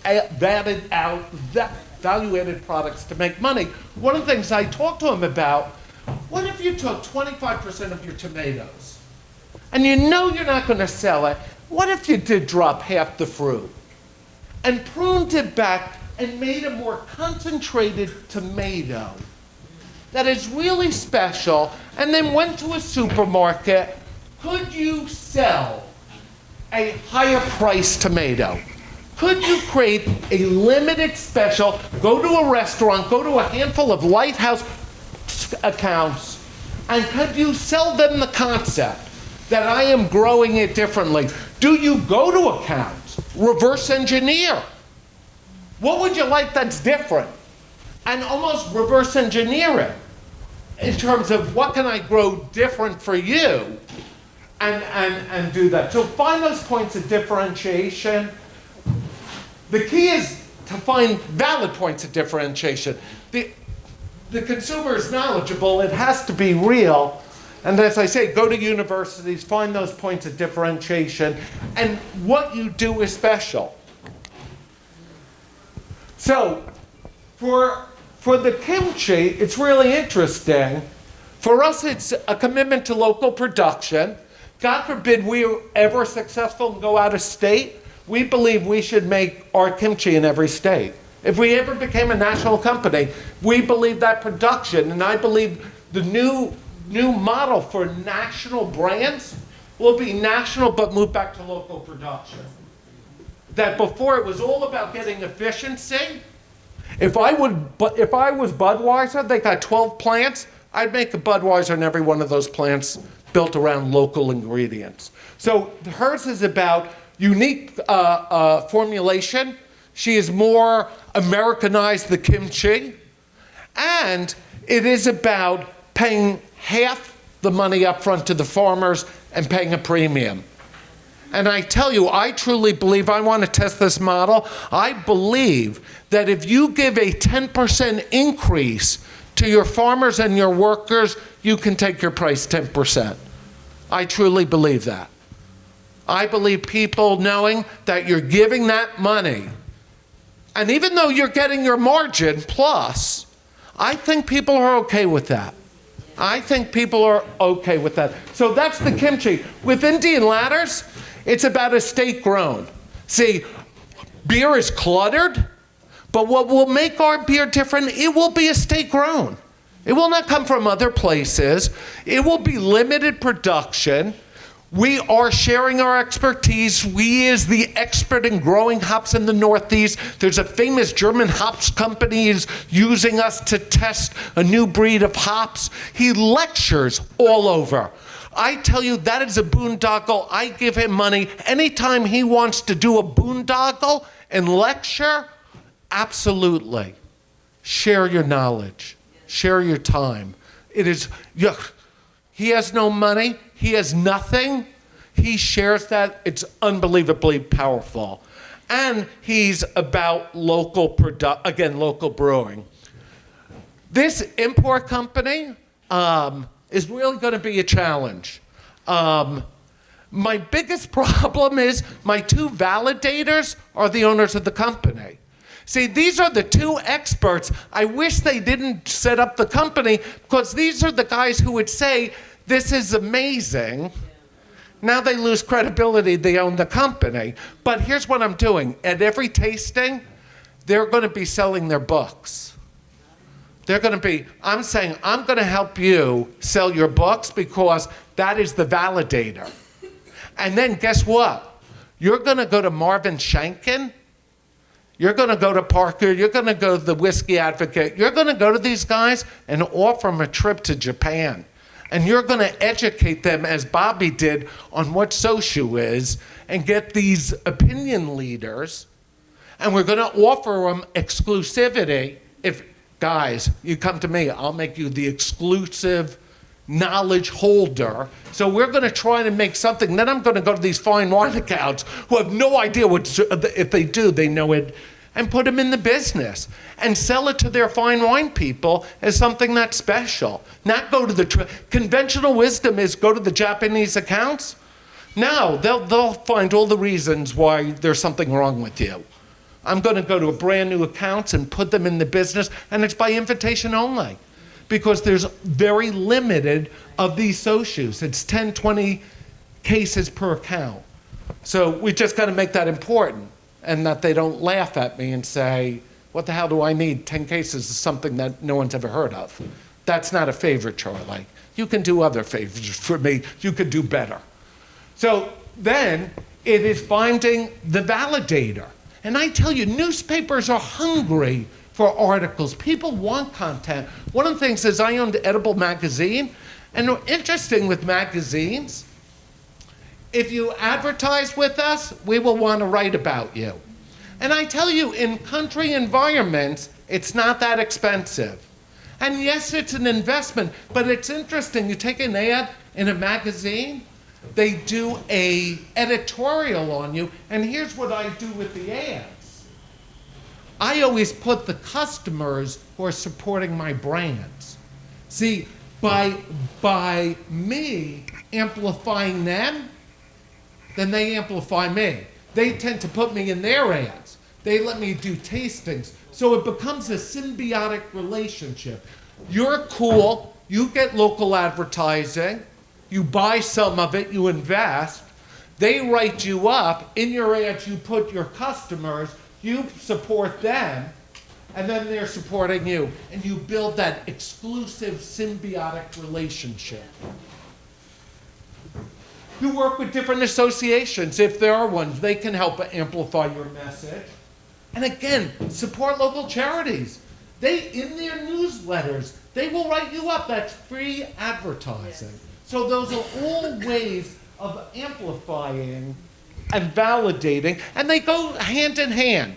value-added products to make money. One of the things I talked to him about, what if you took 25% of your tomatoes, and you know you're not going to sell it? What if you did drop half the fruit and pruned it back and made a more concentrated tomato that is really special, and then went to a supermarket? Could you sell a higher priced tomato? Could you create a limited special, go to a restaurant, go to a handful of lighthouse accounts, and could you sell them the concept that I am growing it differently? Do you go to accounts, reverse engineer? What would you like that's different? And almost reverse engineer it in terms of what can I grow different for you, and do that. So find those points of differentiation. The key is to find valid points of differentiation. The consumer is knowledgeable, it has to be real. And as I say, go to universities, find those points of differentiation, and what you do is special. So, for the kimchi, it's really interesting. For us, it's a commitment to local production. God forbid we are ever successful and go out of state. We believe we should make our kimchi in every state. If we ever became a national company, we believe that production, and I believe the new model for national brands will be national but move back to local production. That before it was all about getting efficiency. If I was Budweiser, they got 12 plants, I'd make a Budweiser in every one of those plants built around local ingredients. So hers is about unique formulation. She is more Americanized, the kimchi. And it is about paying half the money up front to the farmers and paying a premium. And I tell you, I truly believe, I want to test this model. I believe that if you give a 10% increase to your farmers and your workers, you can take your price 10%. I truly believe that. I believe people knowing that you're giving that money And even though you're getting your margin plus, I think people are okay with that. I think people are okay with that. So that's the kimchi. With Indian ladders, it's about estate grown. See, beer is cluttered, but what will make our beer different, it will be estate grown. It will not come from other places. It will be limited production. We are sharing our expertise. We is the expert in growing hops in the Northeast. There's a famous German hops company is using us to test a new breed of hops. He lectures all over. I tell you, that is a boondoggle. I give him money. Anytime he wants to do a boondoggle and lecture, absolutely. Share your knowledge. Share your time. It is, he has no money. He has nothing. He shares that. It's unbelievably powerful. And he's about local local brewing. This import company is really going to be a challenge. My biggest problem is my two validators are the owners of the company. See, these are the two experts. I wish they didn't set up the company, because these are the guys who would say, this is amazing. Now they lose credibility, they own the company. But here's what I'm doing. At every tasting, they're going to be selling their books. They're going to be, I'm saying, I'm going to help you sell your books, because that is the validator. And then guess what? You're going to go to Marvin Shankin. You're going to go to Parker. You're going to go to the Whiskey Advocate. You're going to go to these guys and offer them a trip to Japan. And you're going to educate them, as Bobby did, on what Soshu is, and get these opinion leaders. And we're going to offer them exclusivity. If, guys, you come to me, I'll make you the exclusive knowledge holder. So we're going to try to make something. Then I'm going to go to these fine wine accounts who have no idea what, if they do, they know it, and put them in the business and sell it to their fine wine people as something that's special. Not go to the, conventional wisdom is go to the Japanese accounts. No, they'll find all the reasons why there's something wrong with you. I'm going to go to a brand new accounts and put them in the business, and it's by invitation only, because there's very limited of these Soshus. It's 10, 20 cases per account. So we just got to make that important, and that they don't laugh at me and say, what the hell do I need? 10 cases of something that no one's ever heard of. That's not a favor, Charlie. You can do other favors for me. You could do better. So then it is finding the validator. And I tell you, newspapers are hungry for articles. People want content. One of the things is I owned Edible Magazine. And interesting with magazines, if you advertise with us, we will want to write about you. And I tell you, in country environments, it's not that expensive. And yes, it's an investment, but it's interesting. You take an ad in a magazine, they do an editorial on you, and here's what I do with the ads. I always put the customers who are supporting my brands. See, by me amplifying them, then they amplify me. They tend to put me in their ads. They let me do tastings. So it becomes a symbiotic relationship. You're cool, you get local advertising, you buy some of it, you invest, they write you up, in your ads you put your customers, you support them, and then they're supporting you. And you build that exclusive symbiotic relationship. You work with different associations. If there are ones, they can help amplify your message. And again, support local charities. They, in their newsletters, they will write you up. That's free advertising. Yes. So those are all ways of amplifying and validating, and they go hand in hand.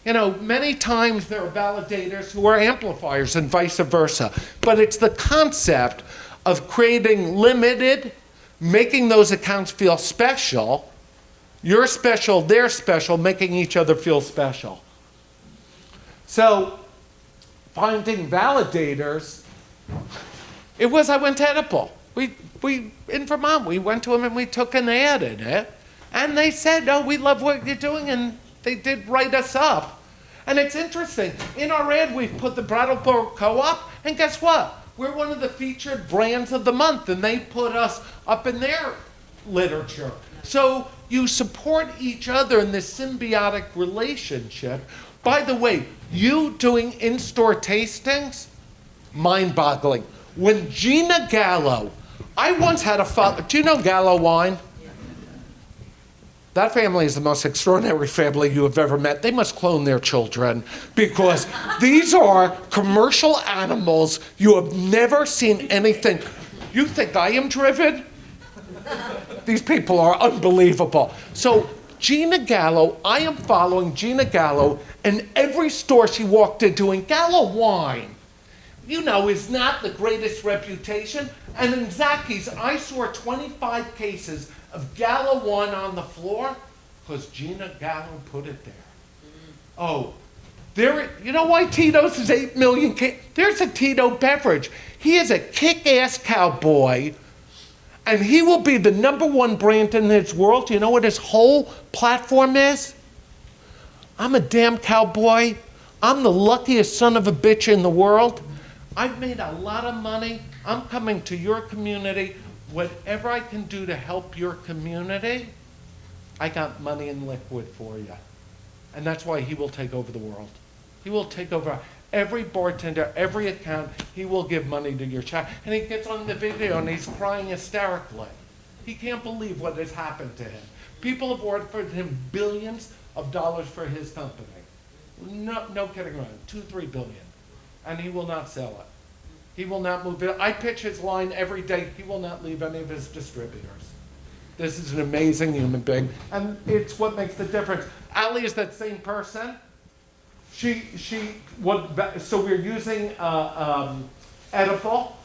You know, many times there are validators who are amplifiers and vice versa. But it's the concept of creating limited, making those accounts feel special. You're special, they're special, making each other feel special. So, finding validators, it was, I went to Edible. We in Vermont, we went to them and we took an ad in it. And they said, oh, we love what you're doing, and they did write us up. And it's interesting. In our ad, we've put the Brattleboro Co-op, and guess what? We're one of the featured brands of the month, and they put us up in their literature. So you support each other in this symbiotic relationship. By the way, you doing in-store tastings, mind-boggling. When Gina Gallo, I once had a father, do you know Gallo wine? That family is the most extraordinary family you have ever met. They must clone their children because these are commercial animals. You have never seen anything. You think I am driven? These people are unbelievable. So Gina Gallo, I am following Gina Gallo in every store she walked into, and Gallo wine, you know, is not the greatest reputation. And in Zacky's, I saw 25 cases of Gallo wine on the floor because Gina Gallo put it there. Oh, you know why Tito's is 8 million? There's a Tito beverage. He is a kick-ass cowboy, and he will be the #1 brand in his world. You know what his whole platform is? I'm a damn cowboy. I'm the luckiest son of a bitch in the world. I've made a lot of money. I'm coming to your community. Whatever I can do to help your community, I got money in liquid for you. And that's why he will take over the world. He will take over every bartender, every account. He will give money to your child. And he gets on the video and he's crying hysterically. He can't believe what has happened to him. People have offered him billions of dollars for his company. No kidding around, 2-3 billion. And he will not sell it. He will not move it. I pitch his line every day. He will not leave any of his distributors. This is an amazing human being, and it's what makes the difference. Allie is that same person. So we're using edible.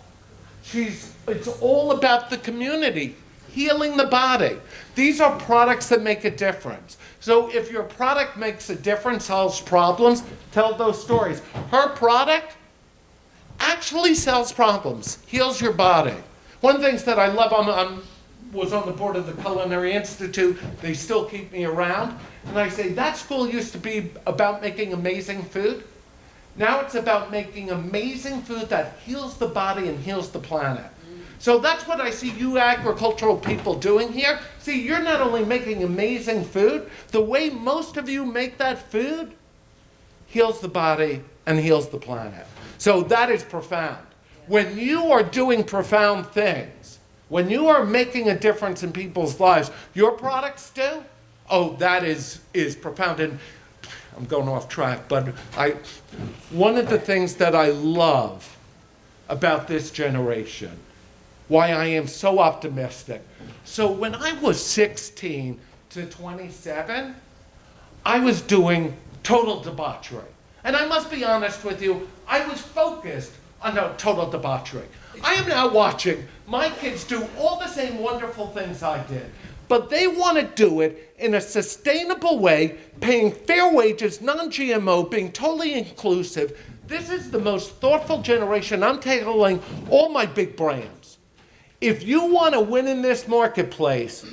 It's all about the community, healing the body. These are products that make a difference. So if your product makes a difference, solves problems, tell those stories. Her product actually sells problems, heals your body. One of the things that I love, I was on the board of the Culinary Institute. They still keep me around. And I say, that school used to be about making amazing food. Now it's about making amazing food that heals the body and heals the planet. So that's what I see you agricultural people doing here. See, you're not only making amazing food, the way most of you make that food heals the body and heals the planet. So that is profound. When you are doing profound things, when you are making a difference in people's lives, your products do, oh, that is profound. And I'm going off track, but one of the things that I love about this generation, why I am so optimistic. So when I was 16 to 27, I was doing total debauchery. And I must be honest with you, I was focused on total debauchery. I am now watching my kids do all the same wonderful things I did, but they want to do it in a sustainable way, paying fair wages, non-GMO, being totally inclusive. This is the most thoughtful generation. I'm telling all my big brands. If you want to win in this marketplace,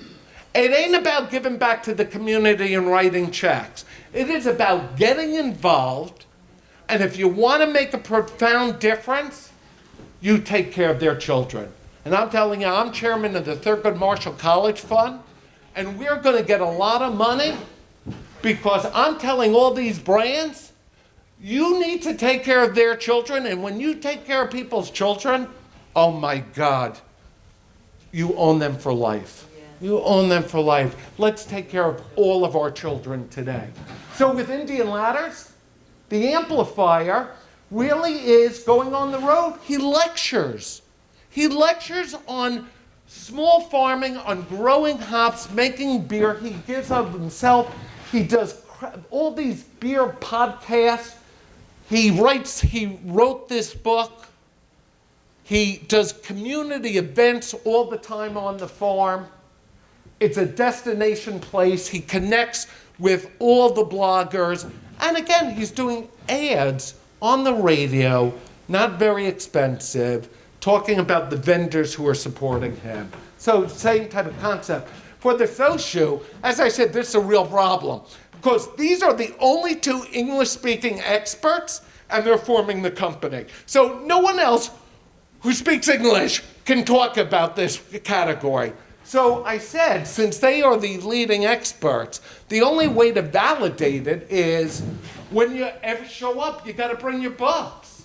it ain't about giving back to the community and writing checks. It is about getting involved, and if you want to make a profound difference, you take care of their children. And I'm telling you, I'm chairman of the Thurgood Marshall College Fund, and we're going to get a lot of money because I'm telling all these brands, you need to take care of their children, and when you take care of people's children, oh my God, you own them for life. You own them for life. Let's take care of all of our children today. So with Indian Ladders, the amplifier really is going on the road. He lectures. He lectures on small farming, on growing hops, making beer. He gives of himself. He does all these beer podcasts. He wrote this book. He does community events all the time on the farm. It's a destination place. He connects with all the bloggers. And again, he's doing ads on the radio, not very expensive, talking about the vendors who are supporting him. So same type of concept. For the Soshu, as I said, this is a real problem. Because these are the only two English-speaking experts, and they're forming the company. So no one else who speaks English can talk about this category. So I said, since they are the leading experts, the only way to validate it is when you ever show up, you got to bring your books.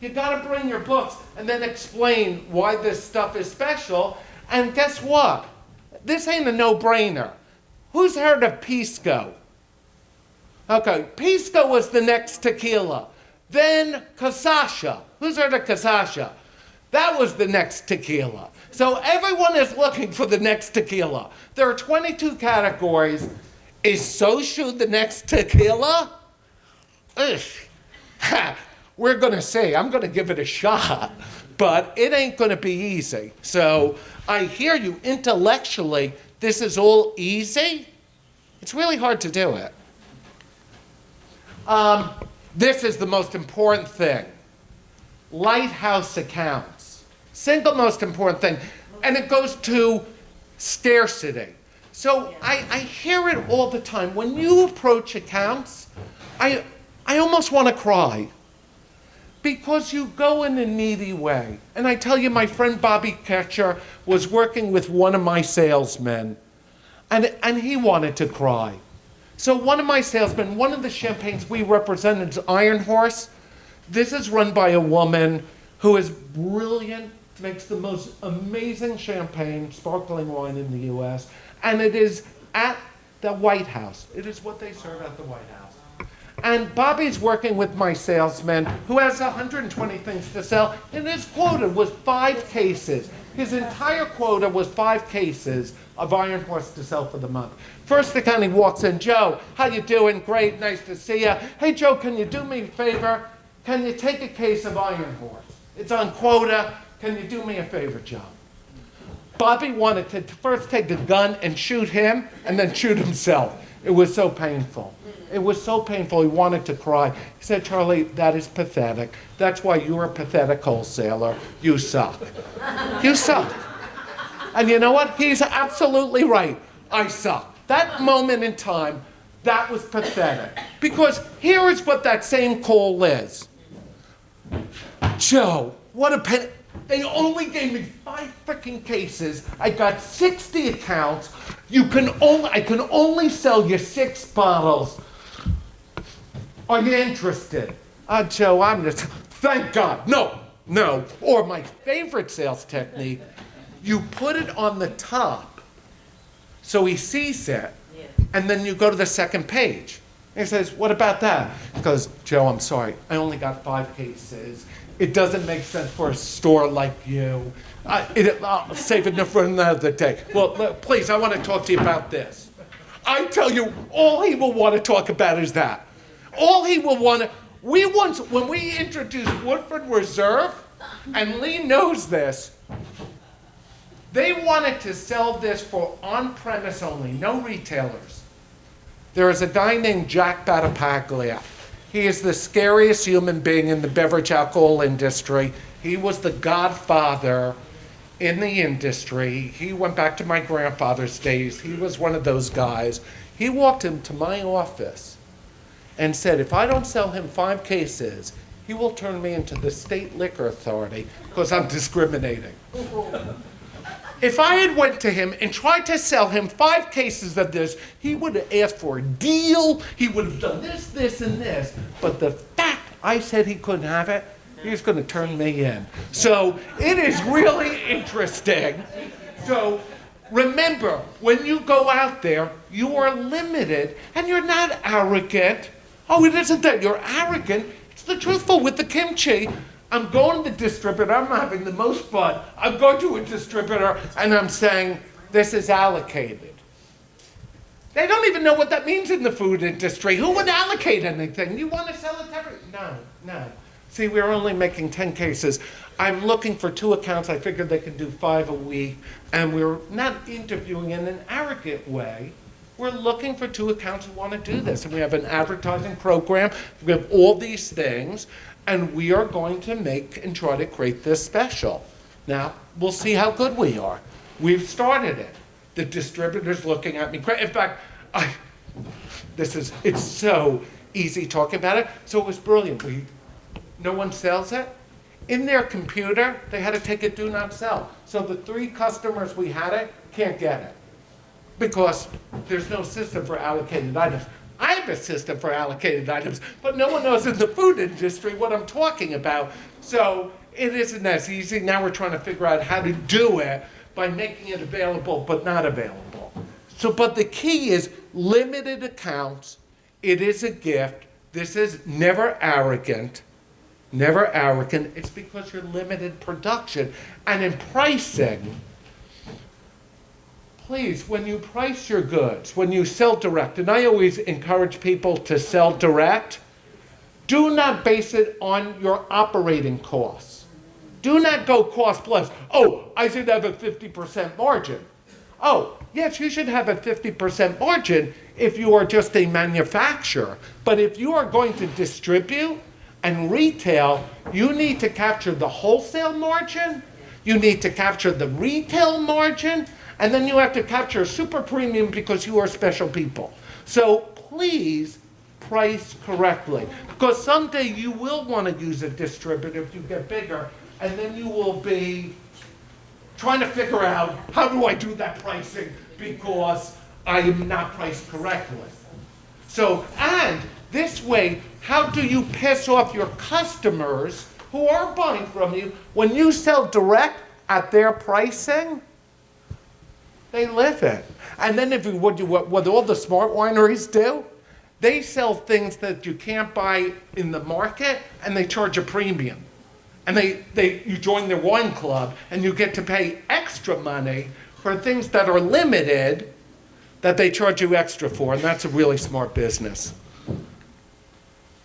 You got to bring your books and then explain why this stuff is special. And guess what? This ain't a no-brainer. Who's heard of Pisco? Okay, Pisco was the next tequila. Then Casacha. Who's heard of Casacha? That was the next tequila. So everyone is looking for the next tequila. There are 22 categories. Is Soshu the next tequila? Ugh. Ha. We're going to see. I'm going to give it a shot. But it ain't going to be easy. So I hear you intellectually, this is all easy. It's really hard to do it. This is the most important thing. Lighthouse accounts. Single most important thing. And it goes to scarcity. So I hear it all the time. When you approach accounts, I almost want to cry. Because you go in a needy way. And I tell you, my friend Bobby Ketcher was working with one of my salesmen. And he wanted to cry. So one of my salesmen, one of the champagnes we represented is Iron Horse. This is run by a woman who is brilliant, makes the most amazing champagne, sparkling wine in the US, and it is at the White House. It is what they serve at the White House. And Bobby's working with my salesman who has 120 things to sell, and his quota was 5 cases. His entire quota was 5 cases of Iron Horse to sell for the month. First account, he walks in, Joe, how you doing? Great, nice to see you. Hey Joe, can you do me a favor? Can you take a case of Iron Horse? It's on quota. Can you do me a favor, Joe? Bobby wanted to first take a gun and shoot him and then shoot himself. It was so painful. It was so painful, he wanted to cry. He said, Charlie, that is pathetic. That's why you're a pathetic wholesaler. You suck. You suck. And you know what? He's absolutely right. I suck. That moment in time, that was pathetic. Because here is what that same call is. Joe, what a penny. They only gave me 5 freaking cases. I got 60 accounts. I can only sell you 6 bottles. Are you interested? Joe, I'm just, thank God. No. Or my favorite sales technique, you put it on the top so he sees it, and then you go to the second page. And he says, what about that? He goes, Joe, I'm sorry. I only got 5 cases. It doesn't make sense for a store like you. I'll save it for another day. Well, please, I want to talk to you about this. I tell you, all he will want to talk about is that. All he will want to... when we introduced Woodford Reserve, and Lee knows this, they wanted to sell this for on-premise only, no retailers. There is a guy named Jack Battipaglia. He is the scariest human being in the beverage alcohol industry. He was the godfather in the industry. He went back to my grandfather's days. He was one of those guys. He walked into my office and said, if I don't sell him 5 cases, he will turn me into the state liquor authority because I'm discriminating. If I had went to him and tried to sell him 5 cases of this, he would have asked for a deal. He would have done this, this, and this. But the fact I said he couldn't have it, he's going to turn me in. So it is really interesting. So remember, when you go out there, you are limited, and you're not arrogant. Oh, it isn't that you're arrogant. It's the truthful with the kimchi. I'm going to the distributor, I'm having the most fun. I'm going to a distributor and I'm saying, this is allocated. They don't even know what that means in the food industry. Who would allocate anything? You want to sell it to everyone? No. See, we're only making 10 cases. I'm looking for 2 accounts. I figured they could do 5 a week. And we're not interviewing in an arrogant way. We're looking for 2 accounts who want to do this. And we have an advertising program. We have all these things. And we are going to make and try to create this special. Now, we'll see how good we are. We've started it. The distributor's looking at me. In fact, it's so easy talking about it. So it was brilliant. No one sells it. In their computer, they had to take it do not sell. So the 3 customers we had it can't get it because there's no system for allocated items. I have a system for allocated items, but no one knows in the food industry what I'm talking about. So it isn't as easy. Now we're trying to figure out how to do it by making it available but not available. So, but the key is limited accounts. It is a gift. This is never arrogant. Never arrogant. It's because you're limited production. And in pricing, please, when you price your goods, when you sell direct, and I always encourage people to sell direct, do not base it on your operating costs. Do not go cost plus. Oh, I should have a 50% margin. Oh, yes, you should have a 50% margin if you are just a manufacturer. But if you are going to distribute and retail, you need to capture the wholesale margin, you need to capture the retail margin, and then you have to capture super premium because you are special people. So please price correctly, because someday you will want to use a distributor if you get bigger, and then you will be trying to figure out, how do I do that pricing because I am not priced correctly. So, and this way, how do you piss off your customers who are buying from you? When you sell direct at their pricing, they live it. And then if you, what all the smart wineries do, they sell things that you can't buy in the market, and they charge a premium. And you join their wine club, and you get to pay extra money for things that are limited that they charge you extra for, and that's a really smart business.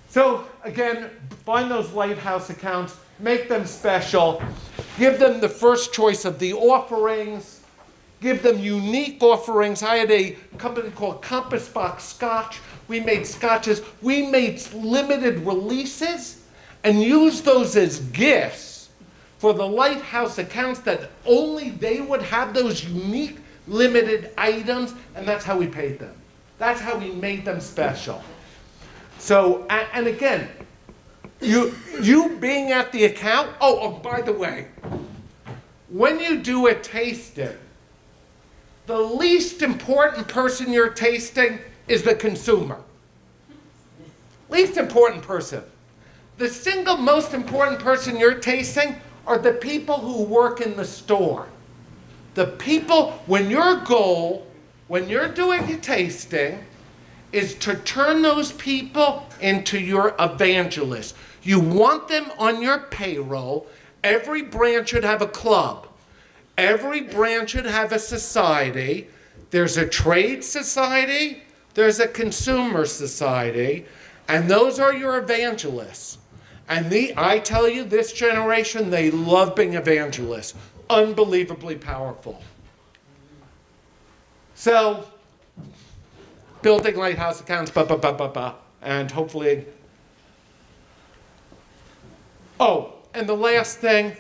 So again, find those lighthouse accounts, make them special, give them the first choice of the offerings, give them unique offerings. I had a company called Compass Box Scotch. We made scotches. We made limited releases and used those as gifts for the lighthouse accounts that only they would have those unique limited items, and that's how we paid them. That's how we made them special. So, and again, you being at the account, oh, by the way, when you do a tasting, the least important person you're tasting is the consumer. Least important person. The single most important person you're tasting are the people who work in the store. The people, when your goal, when you're doing a tasting, is to turn those people into your evangelists. You want them on your payroll. Every brand should have a club. Every brand should have a society. There's a trade society, there's a consumer society, and those are your evangelists. And I tell you, this generation, they love being evangelists. Unbelievably powerful. So, building lighthouse accounts, and hopefully. Oh, and the last thing,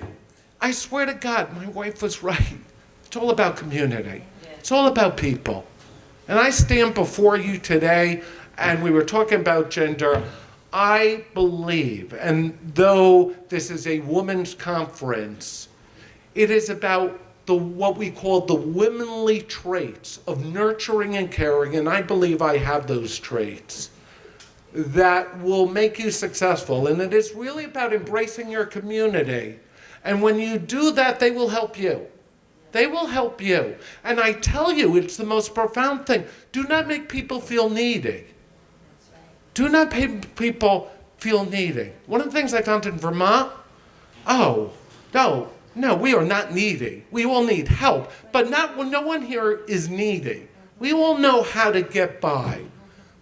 I swear to God, my wife was right. It's all about community. It's all about people. And I stand before you today, and we were talking about gender. I believe, and though this is a women's conference, it is about what we call the womanly traits of nurturing and caring, and I believe I have those traits that will make you successful. And it is really about embracing your community. And when you do that, they will help you. They will help you. And I tell you, it's the most profound thing. Do not make people feel needy. Do not make people feel needy. One of the things I found in Vermont, no, we are not needy. We all need help, but no one here is needy. We all know how to get by,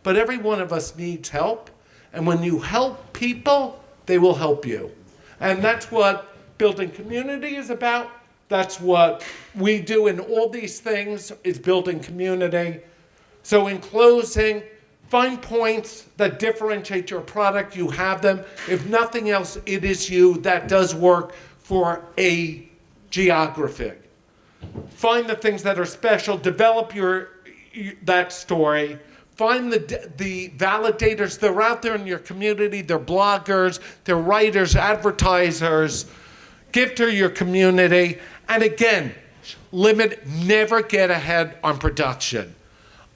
but every one of us needs help, and when you help people, they will help you. And that's what building community is about. That's what we do in all these things, is building community. So in closing, find points that differentiate your product. You have them. If nothing else, it is you. That does work for a geography. Find the things that are special. Develop that story. Find the validators. They're out there in your community. They're bloggers, they're writers, advertisers. Give to your community. And again, never get ahead on production.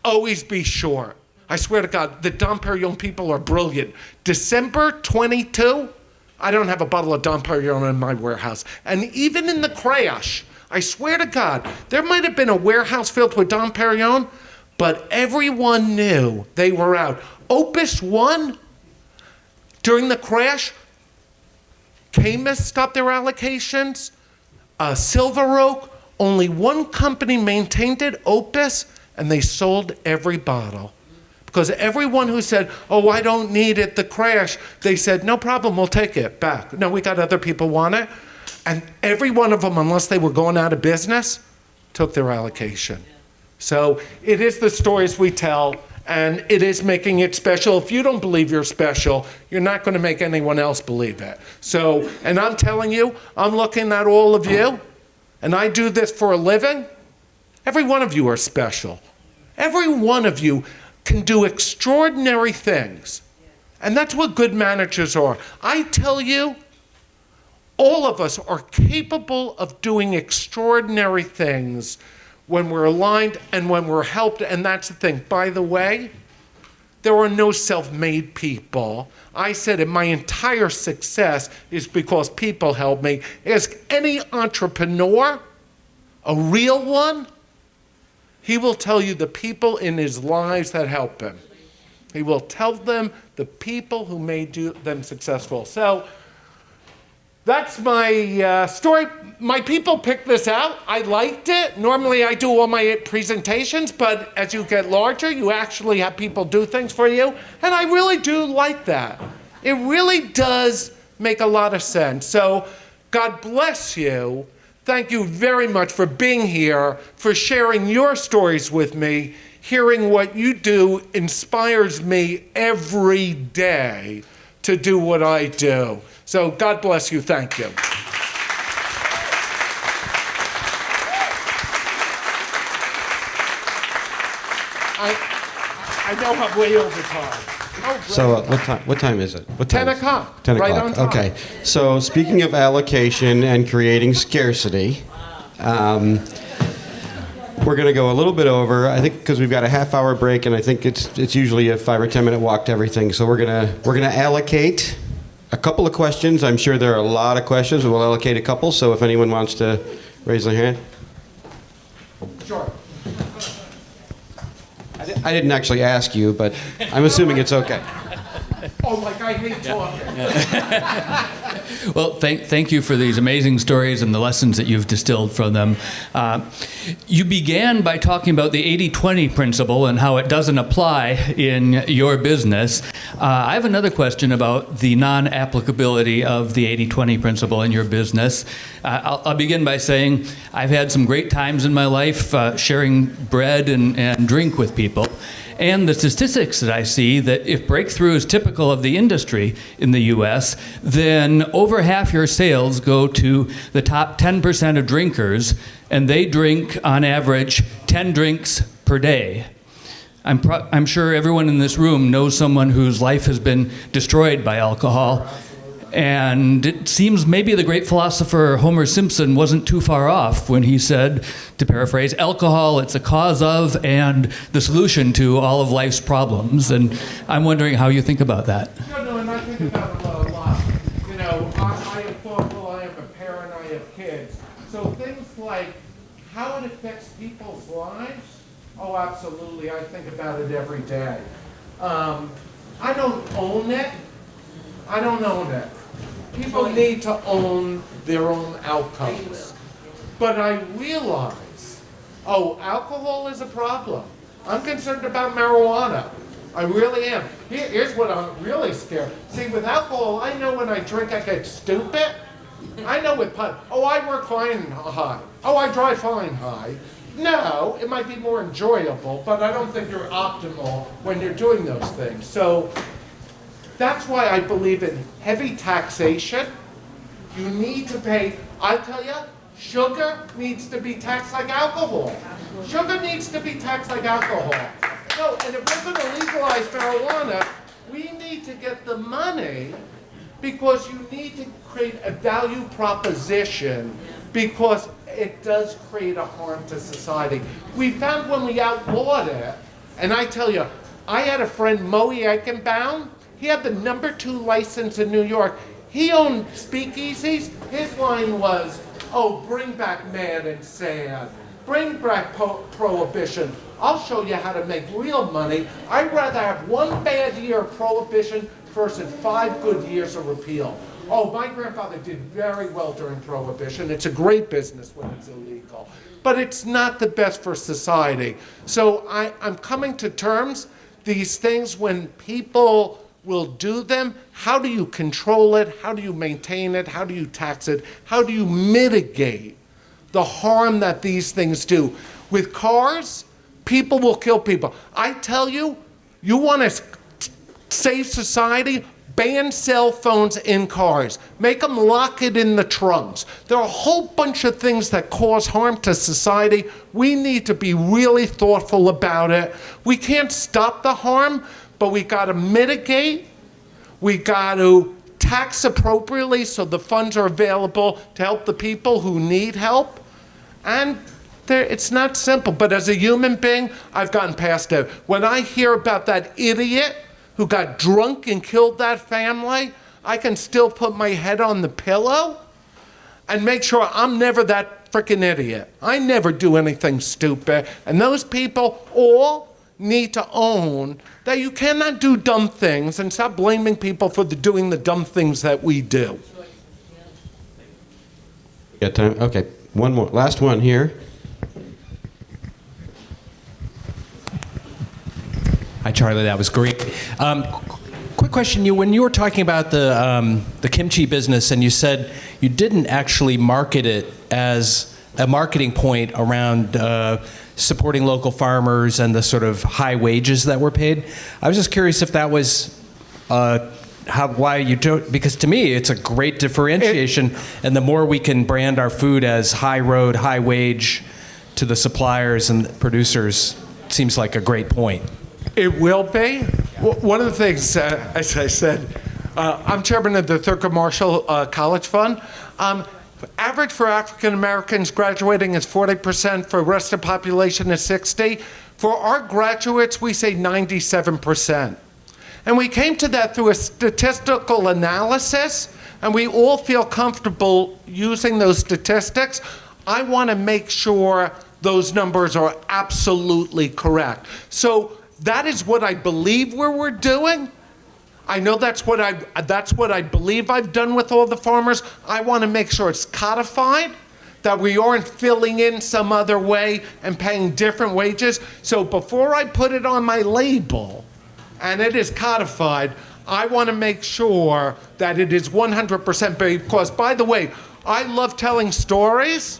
Always be short. I swear to God, the Dom Perignon people are brilliant. December 22, I don't have a bottle of Dom Perignon in my warehouse. And even in the crash, I swear to God, there might have been a warehouse filled with Dom Perignon, but everyone knew they were out. Opus 1, during the crash, Caymus stopped their allocations. Silver Oak, only one company maintained it, Opus, and they sold every bottle. Because everyone who said, oh, I don't need it, the crash, they said, no problem, we'll take it back. No, we got other people want it. And every one of them, unless they were going out of business, took their allocation. So it is the stories we tell, and it is making it special. If you don't believe you're special, you're not going to make anyone else believe it. So, and I'm telling you, I'm looking at all of you, and I do this for a living. Every one of you are special. Every one of you can do extraordinary things. And that's what good managers are. I tell you, all of us are capable of doing extraordinary things when we're aligned and when we're helped, and that's the thing. By the way, there are no self-made people. I said it, my entire success is because people helped me. Ask any entrepreneur, a real one, he will tell you the people in his lives that help him. He will tell them the people who made them successful. So that's my story. My people picked this out. I liked it. Normally I do all my presentations, but as you get larger, you actually have people do things for you. And I really do like that. It really does make a lot of sense. So God bless you. Thank you very much for being here, for sharing your stories with me. Hearing what you do inspires me every day to do what I do. So God bless you. Thank you. I know I'm way over time. Oh, so what time is it? What time 10 o'clock. 10 o'clock. Right on time. Okay. So speaking of allocation and creating scarcity, we're going to go a little bit over. I think because we've got a half-hour break, and I think it's usually a 5 or 10 minute walk to everything. So we're gonna allocate a couple of questions. I'm sure there are a lot of questions, but we'll allocate a couple. So if anyone wants to raise their hand. Sure. I didn't actually ask you, but I'm assuming it's okay. Oh, like I hate talking. Well, thank you for these amazing stories and the lessons that you've distilled from them. You began by talking about the 80-20 principle and how it doesn't apply in your business. I have another question about the non-applicability of the 80-20 principle in your business. I'll begin by saying I've had some great times in my life sharing bread and drink with people. And the statistics that I see that if breakthrough is typical of the industry in the U.S., then over half your sales go to the top 10% of drinkers, and they drink on average 10 drinks per day. I'm sure everyone in this room knows someone whose life has been destroyed by alcohol. And it seems maybe the great philosopher Homer Simpson wasn't too far off when he said, to paraphrase, alcohol, it's a cause of and the solution to all of life's problems. And I'm wondering how you think about that. No, and I think about it a lot. You know, I am thoughtful, I am a parent, I have kids. So things like how it affects people's lives, oh, absolutely. I think about it every day. I don't own it. I don't own it. People need to own their own outcomes. But I realize, oh, alcohol is a problem. I'm concerned about marijuana. I really am. Here's what I'm really scared. See, with alcohol, I know when I drink I get stupid. I know with pot, oh, I work fine high. Oh, I drive fine high. No, it might be more enjoyable, but I don't think you're optimal when you're doing those things. So that's why I believe in heavy taxation. You need to pay, I tell you, sugar needs to be taxed like alcohol. Sugar needs to be taxed like alcohol. No, and if we're going to legalize marijuana, we need to get the money because you need to create a value proposition because it does create a harm to society. We found when we outlawed it, and I tell you, I had a friend, Moe Eichenbaum. He had the #2 license in New York. He owned speakeasies. His line was, oh, bring back Mad and Sad. Bring back prohibition. I'll show you how to make real money. I'd rather have one bad year of prohibition versus 5 good years of repeal. Oh, my grandfather did very well during prohibition. It's a great business when it's illegal. But it's not the best for society. So I'm coming to terms, these things, when people will do them, how do you control it? How do you maintain it? How do you tax it? How do you mitigate the harm that these things do? With cars, people will kill people. I tell you, you want to save society? Ban cell phones in cars. Make them lock it in the trunks. There are a whole bunch of things that cause harm to society. We need to be really thoughtful about it. We can't stop the harm, but we got to mitigate. We got to tax appropriately so the funds are available to help the people who need help. And it's not simple, but as a human being, I've gotten past it. When I hear about that idiot who got drunk and killed that family, I can still put my head on the pillow and make sure I'm never that freaking idiot. I never do anything stupid. And those people all need to own that you cannot do dumb things and stop blaming people for doing the dumb things that we do. Got time? Okay, one more. Last one here. Hi, Charlie. That was great. Quick question: when you were talking about the kimchi business, and you said you didn't actually market it as a marketing point around supporting local farmers and the sort of high wages that were paid. I was just curious if that was why you don't, because to me it's a great differentiation, and the more we can brand our food as high road, high wage to the suppliers and the producers, seems like a great point. It will be. One of the things, as I said, I'm chairman of the Thurgood Marshall College Fund. Average for African Americans graduating is 40%, for the rest of the population is 60%. For our graduates, we say 97%. And we came to that through a statistical analysis, and we all feel comfortable using those statistics. I want to make sure those numbers are absolutely correct. So that is what I believe we're doing. I know that's what I believe I've done with all the farmers. I want to make sure it's codified, that we aren't filling in some other way and paying different wages. So before I put it on my label and it is codified, I want to make sure that it is 100%, because, by the way, I love telling stories.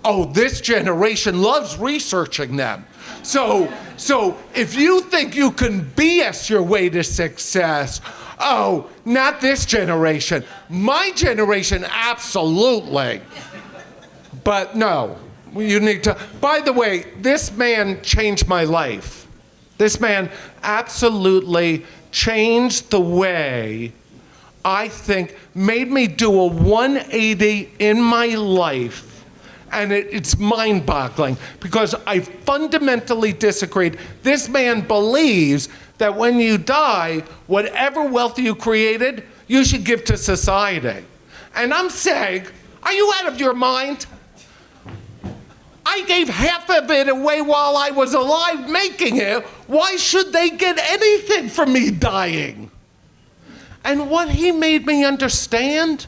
Oh, this generation loves researching them. So if you think you can BS your way to success, oh, not this generation. My generation, absolutely. But no, you need to. By the way, this man changed my life. This man absolutely changed the way I think, made me do a 180 in my life. And it's mind-boggling, because I fundamentally disagreed. This man believes that when you die, whatever wealth you created, you should give to society. And I'm saying, are you out of your mind? I gave half of it away while I was alive making it. Why should they get anything from me dying? And what he made me understand,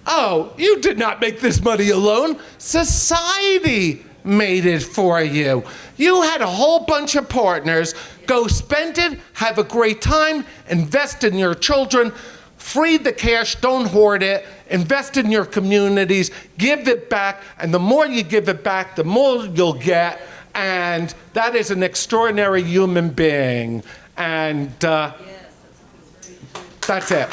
oh, you did not make this money alone. Society made it for you. You had a whole bunch of partners. Go spend it, have a great time, invest in your children, free the cash, don't hoard it, invest in your communities, give it back, and the more you give it back, the more you'll get. And that is an extraordinary human being. And that's it.